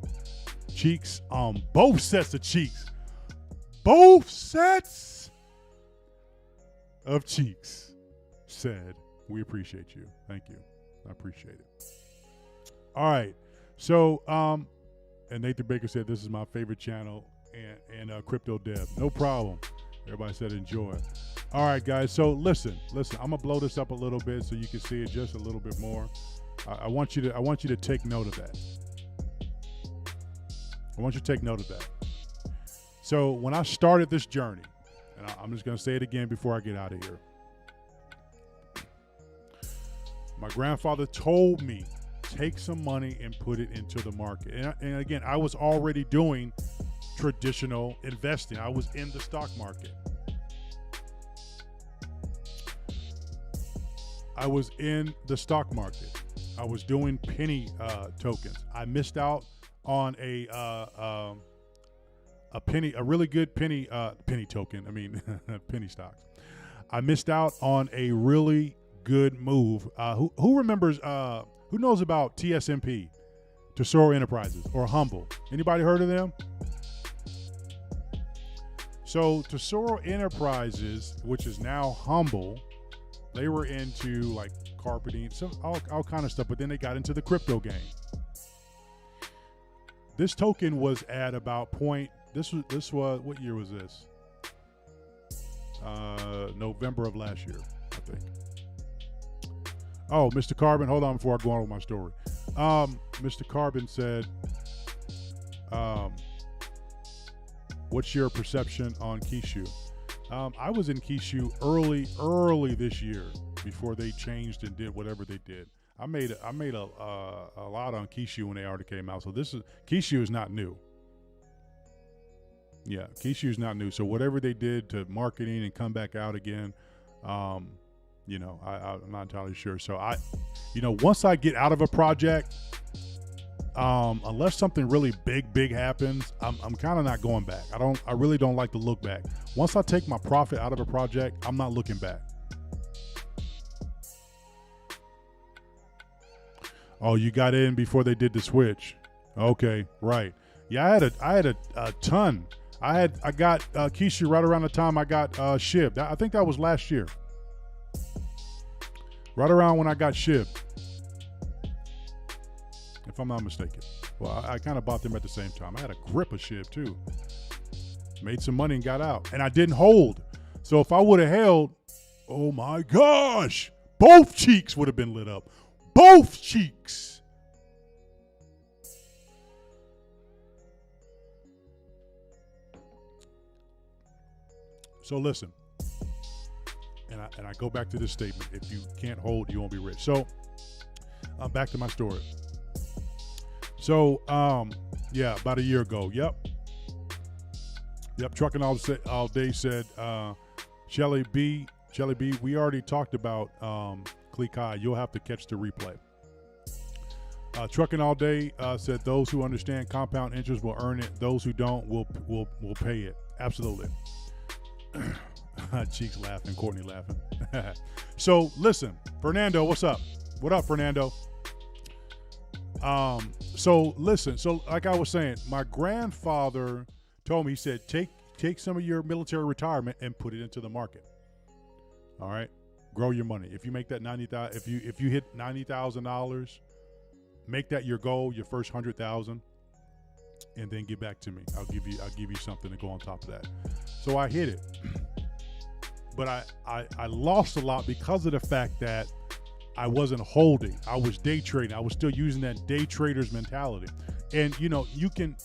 Cheeks on both sets of cheeks. Both sets of cheeks. Said, we appreciate you. Thank you. I appreciate it. All right. So And Nathan Baker said, this is my favorite channel and Crypto Dev. No problem. Everybody said enjoy. All right, guys. So listen. I'm gonna blow this up a little bit so you can see it just a little bit more. I want you to take note of that. I want you to take note of that. So when I started this journey, and I'm just gonna say it again before I get out of here. My grandfather told me, take some money and put it into the market. And again, I was already doing traditional investing. I was in the stock market. I was doing penny tokens. I missed out on a really good penny token. I mean, penny stocks. I missed out on a really good move. Who remembers? Who knows about TSMP, Tesoro Enterprises, or Humble? Anybody heard of them? So Tesoro Enterprises, which is now Humble, they were into like carpeting, all kind of stuff, but then they got into the crypto game. This token was at about this was what year was this? November of last year, I think. Oh, Mr. Carbon, hold on before I go on with my story. Mr. Carbon said, what's your perception on Kishu? I was in Kishu early this year before they changed and did whatever they did. I made a lot on Kishu when they already came out. So Kishu is not new. Yeah, Kishu is not new. So whatever they did to marketing and come back out again, I'm not entirely sure. So once I get out of a project, unless something really big happens, I'm kind of not going back. I really don't like to look back. Once I take my profit out of a project, I'm not looking back. Oh, you got in before they did the switch. Okay, right. Yeah, I had a ton. I got Kishu right around the time I got SHIB. I think that was last year. Right around when I got SHIB, if I'm not mistaken. Well, I kind of bought them at the same time. I had a grip of SHIB too. Made some money and got out. And I didn't hold. So if I would have held, oh my gosh, both cheeks would have been lit up. Both cheeks. So listen. And I go back to this statement: if you can't hold, you won't be rich. So, back to my story. So, about a year ago. Yep. Trucking all day said, Shelly B, we already talked about Click High. You'll have to catch the replay. Trucking all day said, those who understand compound interest will earn it. Those who don't will pay it. Absolutely. Cheeks laughing, Courtney laughing. So listen, Fernando, what's up? What up, Fernando? So listen, so like I was saying, my grandfather told me, he said, take some of your military retirement and put it into the market. All right, grow your money. If you make that $90,000, if you hit $90,000, make that your goal, your first 100,000, and then get back to me. I'll give you something to go on top of that. So I hit it. But I lost a lot because of the fact that I wasn't holding. I was day trading. I was still using that day trader's mentality. And you can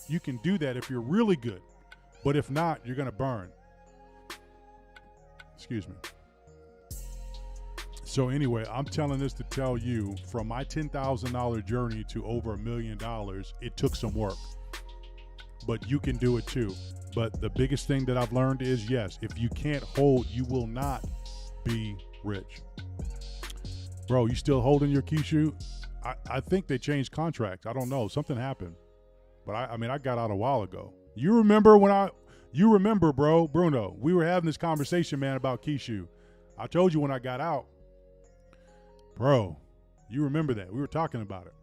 do that if you're really good. But if not, you're gonna burn. Excuse me. So anyway, I'm telling this to tell you, from my $10,000 journey to over $1 million, it took some work. But you can do it too. But the biggest thing that I've learned is, yes, if you can't hold, you will not be rich. Bro, you still holding your Kishu? I think they changed contracts. I don't know. Something happened. But I got out a while ago. You remember bro, Bruno, we were having this conversation, man, about Kishu. I told you when I got out. Bro, you remember that. We were talking about it.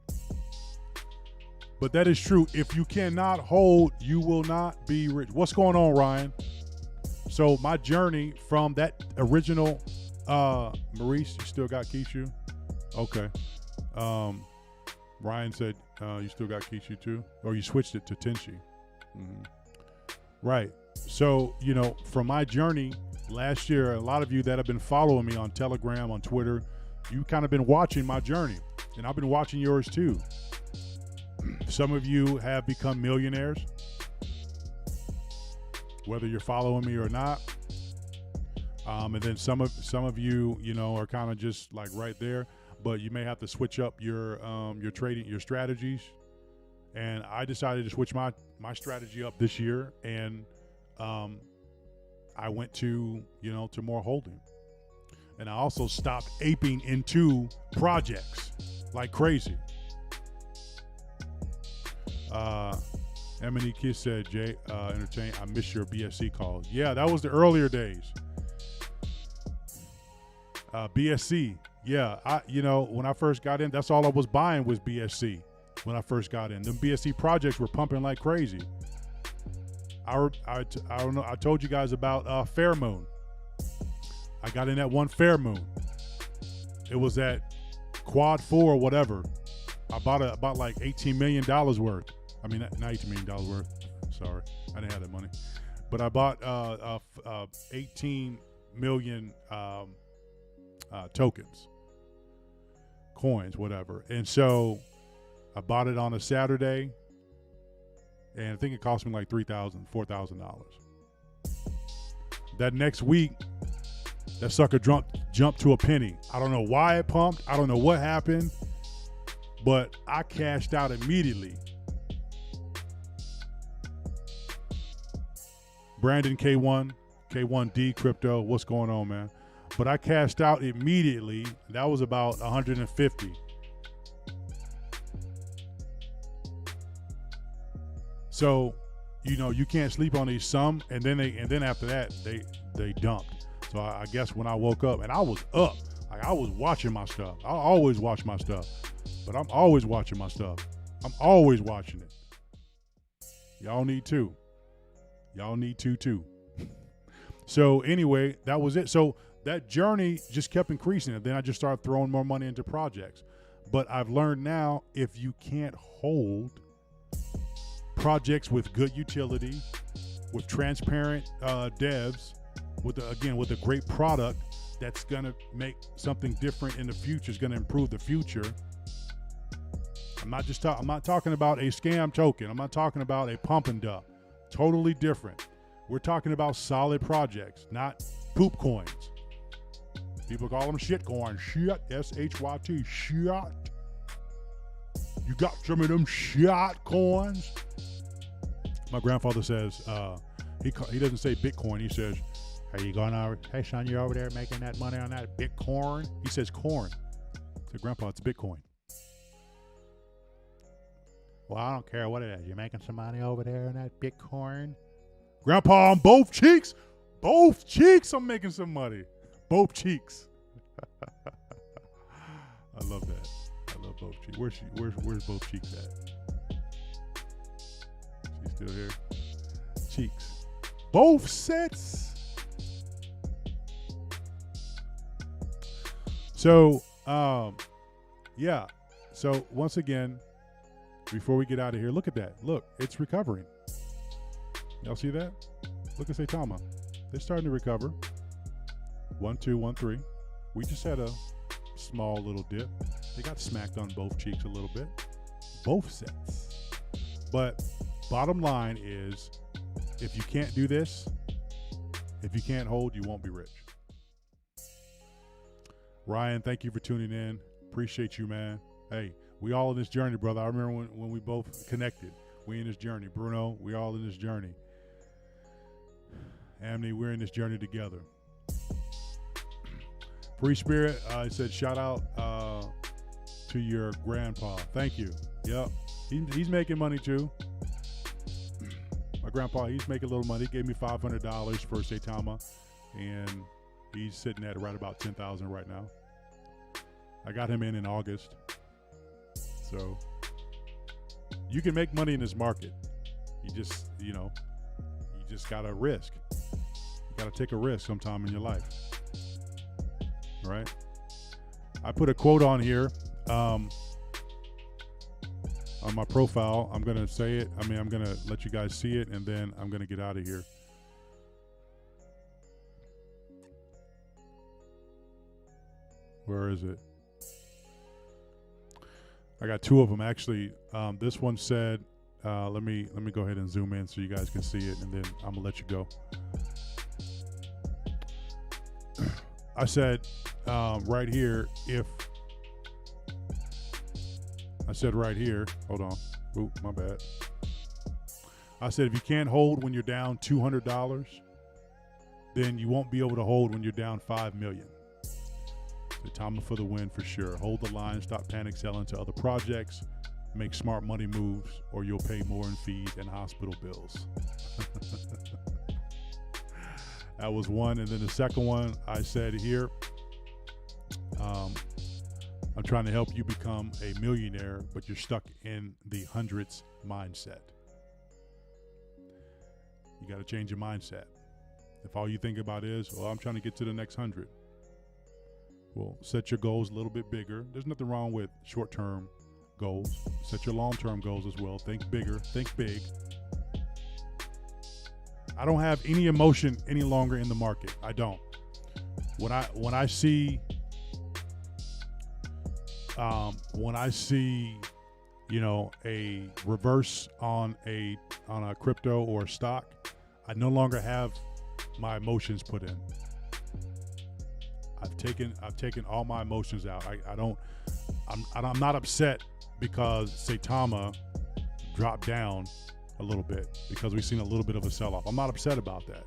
But that is true. If you cannot hold, you will not be rich. What's going on, Ryan? So my journey from that original, Maurice, you still got Kishu? Okay. Ryan said you still got Kishu too, or you switched it to Tenshi. Mm-hmm. Right. So, from my journey last year, a lot of you that have been following me on Telegram, on Twitter, you've kind of been watching my journey, and I've been watching yours too. Some of you have become millionaires, whether you're following me or not. And then some of you, are kind of just like right there, but you may have to switch up your trading, your strategies. And I decided to switch my strategy up this year, and I went to more holding, and I also stopped aping into projects like crazy. Emily Kiss said, Jay, entertain. I miss your BSC calls. Yeah, that was the earlier days. BSC. Yeah, when I first got in, that's all I was buying was BSC. When I first got in, them BSC projects were pumping like crazy. I don't know. I told you guys about Fair Moon. I got in that one Fair Moon. It was at Quad 4 or whatever. I bought like $18 million worth. I mean, not $18 million worth. Sorry, I didn't have that money. But I bought 18 million tokens, coins, whatever. And so I bought it on a Saturday, and I think it cost me like $4,000. That next week, that sucker jumped to a penny. I don't know why it pumped. I don't know what happened, but I cashed out immediately. Brandon K1D Crypto, what's going on, man? But I cashed out immediately. That was about 150. So, you can't sleep on these some, and then after that they dumped. So I guess when I woke up, and I was up, like I was watching my stuff. I always watch my stuff, but I'm always watching my stuff. I'm always watching it. Y'all need to. Y'all need to too. So anyway, that was it. So that journey just kept increasing, and then I just started throwing more money into projects. But I've learned now, if you can't hold projects with good utility, with transparent devs, with a great product that's gonna make something different in the future, is gonna improve the future. I'm not talking about a scam token. I'm not talking about a pump and dump. Totally different. We're talking about solid projects, not poop coins. People call them shit coins. Shit, S-H-Y-T, shit. You got some of them shit coins? My grandfather says, he doesn't say Bitcoin. He says, hey son, you over there making that money on that Bitcoin? He says corn. I said, Grandpa, it's Bitcoin. Well, I don't care what it is. You're making some money over there on that Bitcoin? Grandpa, on both cheeks. Both cheeks, I'm making some money. Both cheeks. I love that. I love both cheeks. Where's both cheeks at? She's still here. Cheeks. Both sets. So, yeah. So once again, before we get out of here, look at that. Look, it's recovering. Y'all see that? Look at Saitama. They're starting to recover. 1, 2, 1, 3. We just had a small little dip. They got smacked on both cheeks a little bit. Both sets. But bottom line is, if you can't do this, if you can't hold, you won't be rich. Ryan, thank you for tuning in. Appreciate you, man. Hey, we all in this journey, brother. I remember when we both connected. We in this journey. Bruno, we all in this journey. Amity, we're in this journey together. Free Spirit, I said shout out to your grandpa. Thank you. Yep. He's making money too. My grandpa, he's making a little money. He gave me $500 for Saitama, and he's sitting at right about 10,000 right now. I got him in August. So you can make money in this market. You just, you just gotta risk. You gotta take a risk sometime in your life. All right. I put a quote on here. on my profile. I'm going to say it. I mean, I'm going to let you guys see it, and then I'm going to get out of here. Where is it? I got two of them actually. This one said, let me go ahead and zoom in so you guys can see it, and then I'm gonna let you go. I said right here, hold on. Oop, my bad. I said if you can't hold when you're down $200, then you won't be able to hold when you're down $5 million. Saitama for the win for sure. Hold the line, stop panic selling to other projects, make smart money moves, or you'll pay more in fees and hospital bills. That was one. And then the second one I said here, I'm trying to help you become a millionaire, but you're stuck in the hundreds mindset. You got to change your mindset. If all you think about is, well, I'm trying to get to the next 100. Well, set your goals a little bit bigger. There's nothing wrong with short-term goals. Set your long-term goals as well. Think bigger, think big. I don't have any emotion any longer in the market. I don't. When I see, you know, a reverse on a crypto or a stock, I no longer have my emotions put in. I've taken all my emotions out. I'm not upset because Saitama dropped down a little bit, because we've seen a little bit of a sell-off. I'm not upset about that.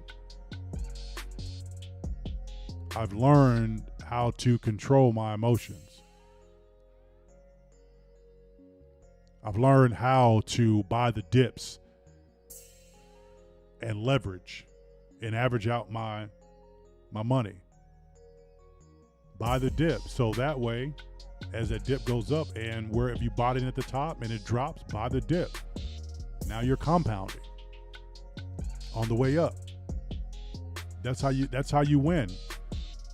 I've learned how to control my emotions. I've learned how to buy the dips and leverage and average out my money. Buy the dip, so that way, as that dip goes up, and where if you bought it at the top and it drops, buy the dip. Now you're compounding on the way up. That's how you win.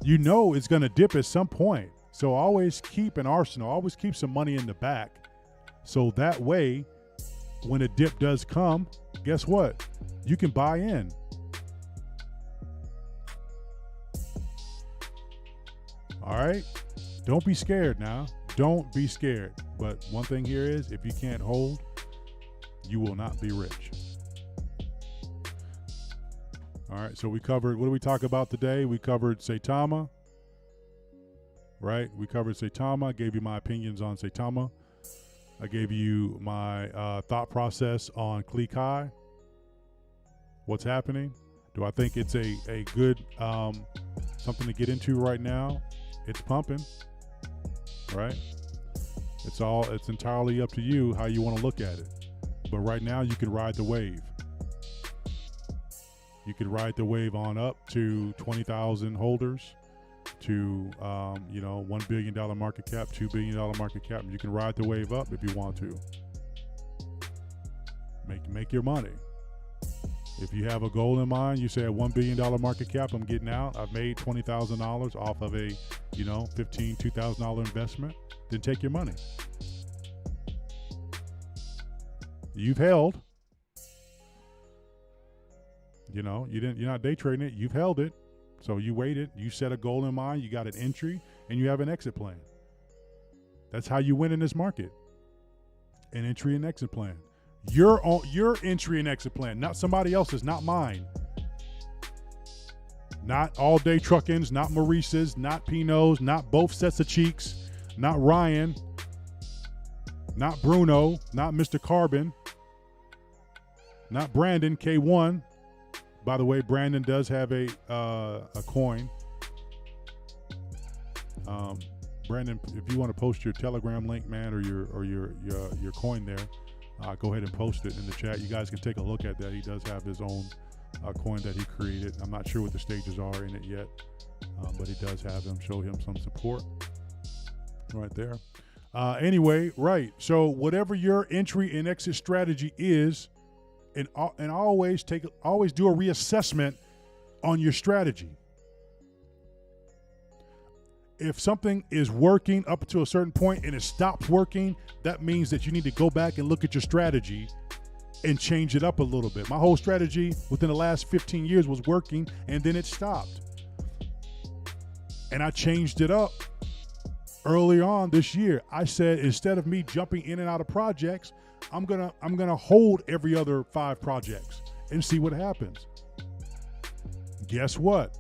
You know it's gonna dip at some point, so always keep an arsenal. Always keep some money in the back, so that way, when a dip does come, guess what? You can buy in. All right? Don't be scared now. Don't be scared. But one thing here is, if you can't hold, you will not be rich. All right, so we covered, what did we talk about today? We covered Saitama, right? We covered Saitama. I gave you my opinions on Saitama. I gave you my thought process on Click. What's happening? Do I think it's a good something to get into right now? It's pumping, right? It's entirely up to you how you want to look at it. But right now you can ride the wave. You can ride the wave on up to 20,000 holders, to $1 billion market cap, $2 billion market cap. You can ride the wave up if you want to. Make your money. If you have a goal in mind, you say at $1 billion market cap, I'm getting out. I've made $20,000 off of a, $2,000 investment. Then take your money. You've held. You're not day trading it. You've held it. So you waited. You set a goal in mind. You got an entry, and you have an exit plan. That's how you win in this market. An entry and exit plan. Your entry and exit plan, not somebody else's, not mine. Not All Day Truckins, not Maurice's, not Pino's, not both sets of cheeks, not Ryan, not Bruno, not Mr. Carbon, not Brandon K1. By the way, Brandon does have a coin. Brandon, if you want to post your Telegram link, man, or your coin there, go ahead and post it in the chat. You guys can take a look at that. He does have his own coin that he created. I'm not sure what the stages are in it yet, but he does have them. Show him some support right there. Anyway, right. So whatever your entry and exit strategy is, and always do a reassessment on your strategy. if something is working up to a certain point and it stops working, that means that you need to go back and look at your strategy and change it up a little bit. My whole strategy within the last 15 years was working, and then it stopped. And I changed it up early on this year. I said, instead of me jumping in and out of projects, I'm gonna hold every other 5 projects and see what happens. Guess what?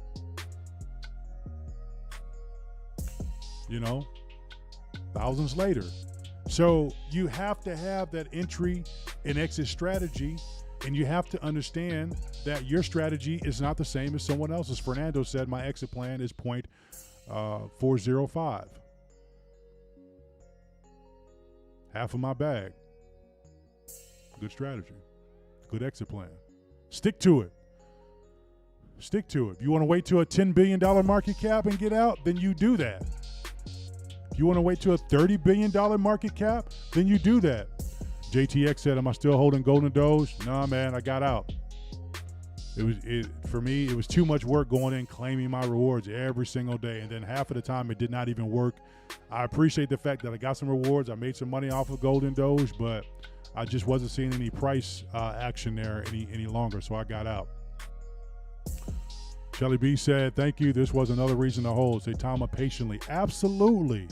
You know, thousands later. So you have to have that entry and exit strategy, and you have to understand that your strategy is not the same as someone else's. Fernando said, my exit plan is 0.405. Half of my bag. Good strategy. Good exit plan. Stick to it. Stick to it. If you want to wait to a $10 billion market cap and get out, then you do that. If you want to wait to a $30 billion market cap, then you do that. JTX said, am I still holding Golden Doge? Nah, man, I got out. For me, it was too much work going in, claiming my rewards every single day. And then half of the time it did not even work. I appreciate the fact that I got some rewards. I made some money off of Golden Doge, but I just wasn't seeing any price action there any longer. So I got out. Shelly B said, thank you. This was another reason to hold. Saitama patiently. Absolutely.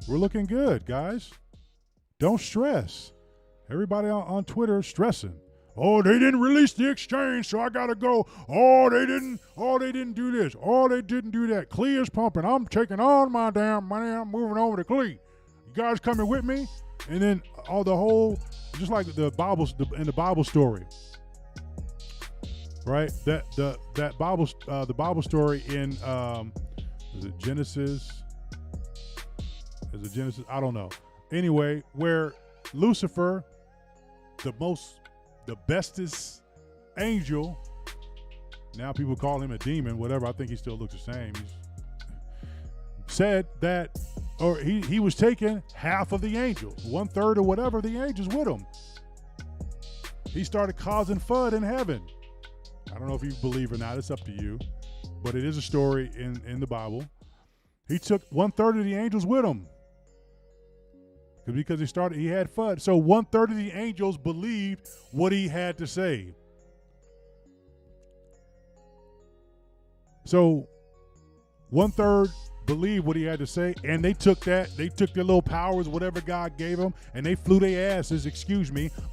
We're looking good, guys. Don't stress. Everybody on Twitter is stressing. Oh, they didn't release the exchange, so I gotta go. Oh, they didn't do this. Oh, they didn't do that. Clee is pumping. I'm taking all my damn money. I'm moving over to Clee. You guys coming with me? And then just like the Bible story, right? The Bible story in is it Genesis? Is it Genesis? I don't know. Anyway, where Lucifer, the bestest angel, now people call him a demon, whatever. I think he still looks the same. Said that, or he was taking half of the angels, 1/3 or whatever the angels with him. He started causing FUD in heaven. I don't know if you believe or not. It's up to you. But it is a story in the Bible. He took 1/3 of the angels with him. Because he had FUD. So 1/3 of the angels believed what he had to say. So 1/3 believed what he had to say, and they took their little powers, whatever God gave them, and they flew their asses,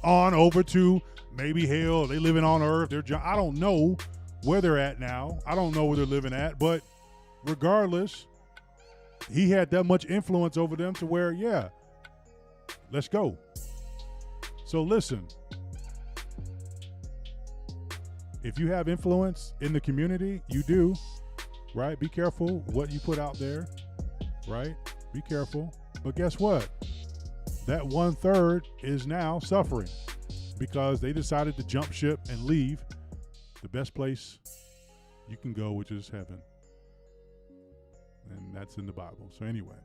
on over to maybe hell. They living on earth. I don't know where they're at now. I don't know where they're living at, but regardless, he had that much influence over them to where, yeah, let's go. So listen, if you have influence in the community, you do, right? Be careful what you put out there, right? Be careful. But guess what? That 1/3 is now suffering because they decided to jump ship and leave the best place you can go, which is heaven. And that's in the Bible. So anyway,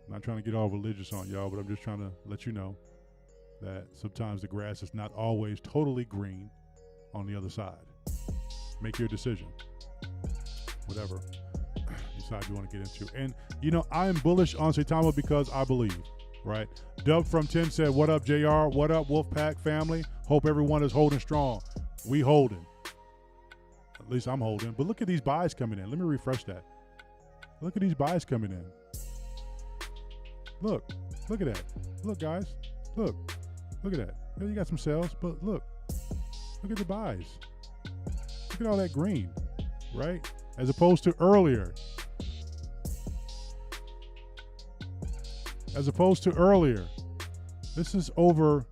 I'm not trying to get all religious on y'all, but I'm just trying to let you know that sometimes the grass is not always totally green on the other side. Make your decision. Whatever side you want to get into. And, I am bullish on Saitama because I believe, right? Dub from 10 said, what up, JR? What up, Wolfpack family? Hope everyone is holding strong. We holding. At least I'm holding. But look at these buys coming in. Let me refresh that. Look at these buys coming in. Look at that. Look, guys. Look at that. You got some sales, but look at the buys. Look at all that green, right? As opposed to earlier. This is over.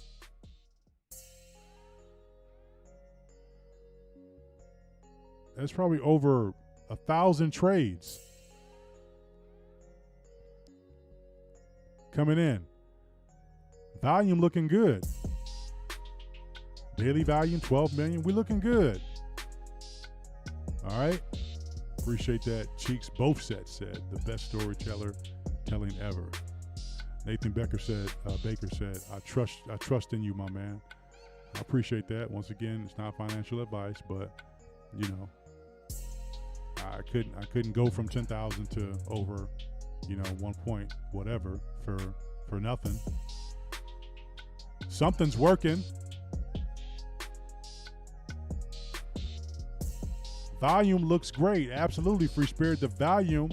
That's probably over 1,000 trades coming in. Volume looking good. Daily volume 12 million. We looking good. All right. Appreciate that. Cheeks both sets said the best storyteller telling ever. Nathan Baker said, I trust in you, my man. I appreciate that. Once again, it's not financial advice, but you know, I couldn't go from 10,000 to over, you know, 1 point whatever for nothing. Something's working. Volume looks great. Absolutely, Free Spirit. The volume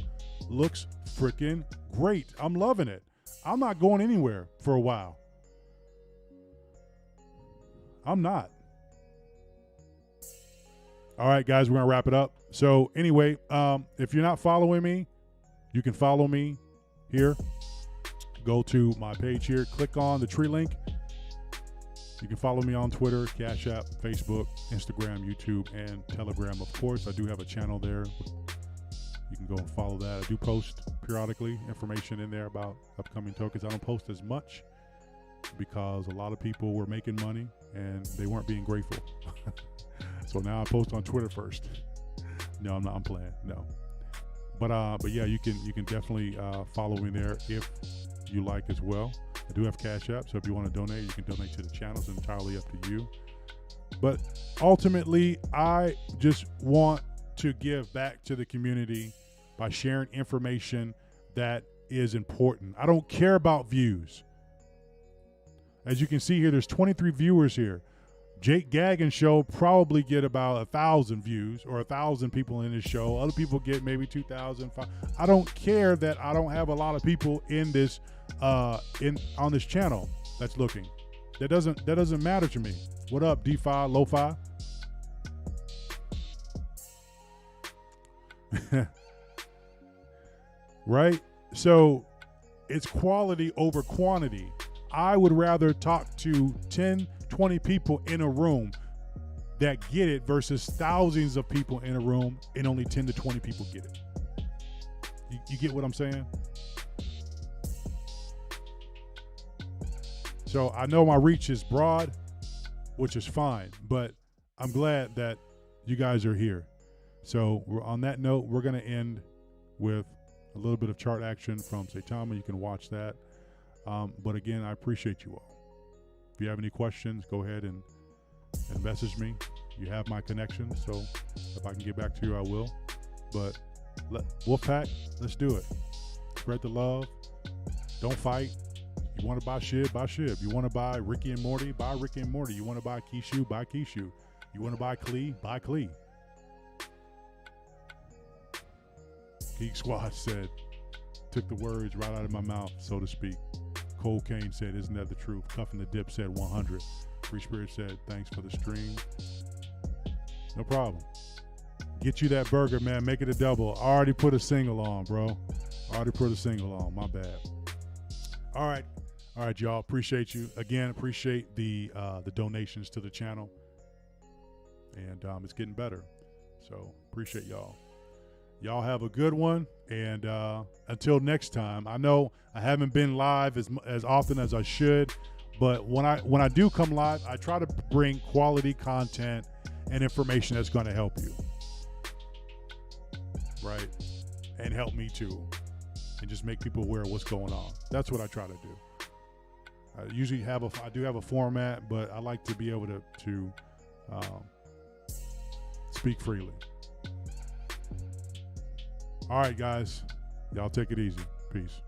looks freaking great. I'm loving it. I'm not going anywhere for a while. I'm not. All right, guys, we're going to wrap it up. So anyway, if you're not following me, you can follow me here. Go to my page here. Click on the tree link. You can follow me on Twitter, Cash App, Facebook, Instagram, YouTube, and Telegram. Of course, I do have a channel there. You can go and follow that. I do post periodically information in there about upcoming tokens. I don't post as much because a lot of people were making money and they weren't being grateful. So now I post on Twitter first. No, I'm not. I'm playing. No, but yeah, you can definitely follow me there if you like as well. I do have Cash App, so if you want to donate, you can donate to the channel. It's entirely up to you. But ultimately, I just want to give back to the community by sharing information that is important. I don't care about views. As you can see here, there's 23 viewers here. Jake Gaggin's show probably get about 1,000 views or 1,000 people in his show. Other people get maybe 2,000. I don't care that I don't have a lot of people in this on this channel that's looking. That doesn't matter to me. What up, DeFi, Lo-Fi? Right? So it's quality over quantity. I would rather talk to 10, 20 people in a room that get it versus thousands of people in a room and only 10 to 20 people get it. You get what I'm saying? So I know my reach is broad, which is fine, but I'm glad that you guys are here. So on that note, we're going to end with a little bit of chart action from Saitama. You can watch that. But again, I appreciate you all. If you have any questions, go ahead and message me. You have my connection, so if I can get back to you, I will. But Wolfpack, let's do it. Spread the love. Don't fight. You want to buy Shib, buy Shib. You want to buy Ricky and Morty, buy Ricky and Morty. You want to buy Kishu, buy Kishu. You want to buy Klee, buy Klee. Geek Squad said, took the words right out of my mouth, so to speak. Cole Kane said, isn't that the truth? Cuffing the Dip said 100. Free Spirit said, thanks for the stream. No problem. Get you that burger, man. Make it a double. I already put a single on, bro. I already put a single on. My bad. All right. All right, y'all. Appreciate you. Again, appreciate the donations to the channel. And it's getting better. So appreciate y'all. Y'all have a good one. And until next time, I know I haven't been live as often as I should, but when I do come live, I try to bring quality content and information that's going to help you, right? And help me too, and just make people aware of what's going on. That's what I try to do. I usually I do have a format, but I like to be able to speak freely. All right, guys. Y'all take it easy. Peace.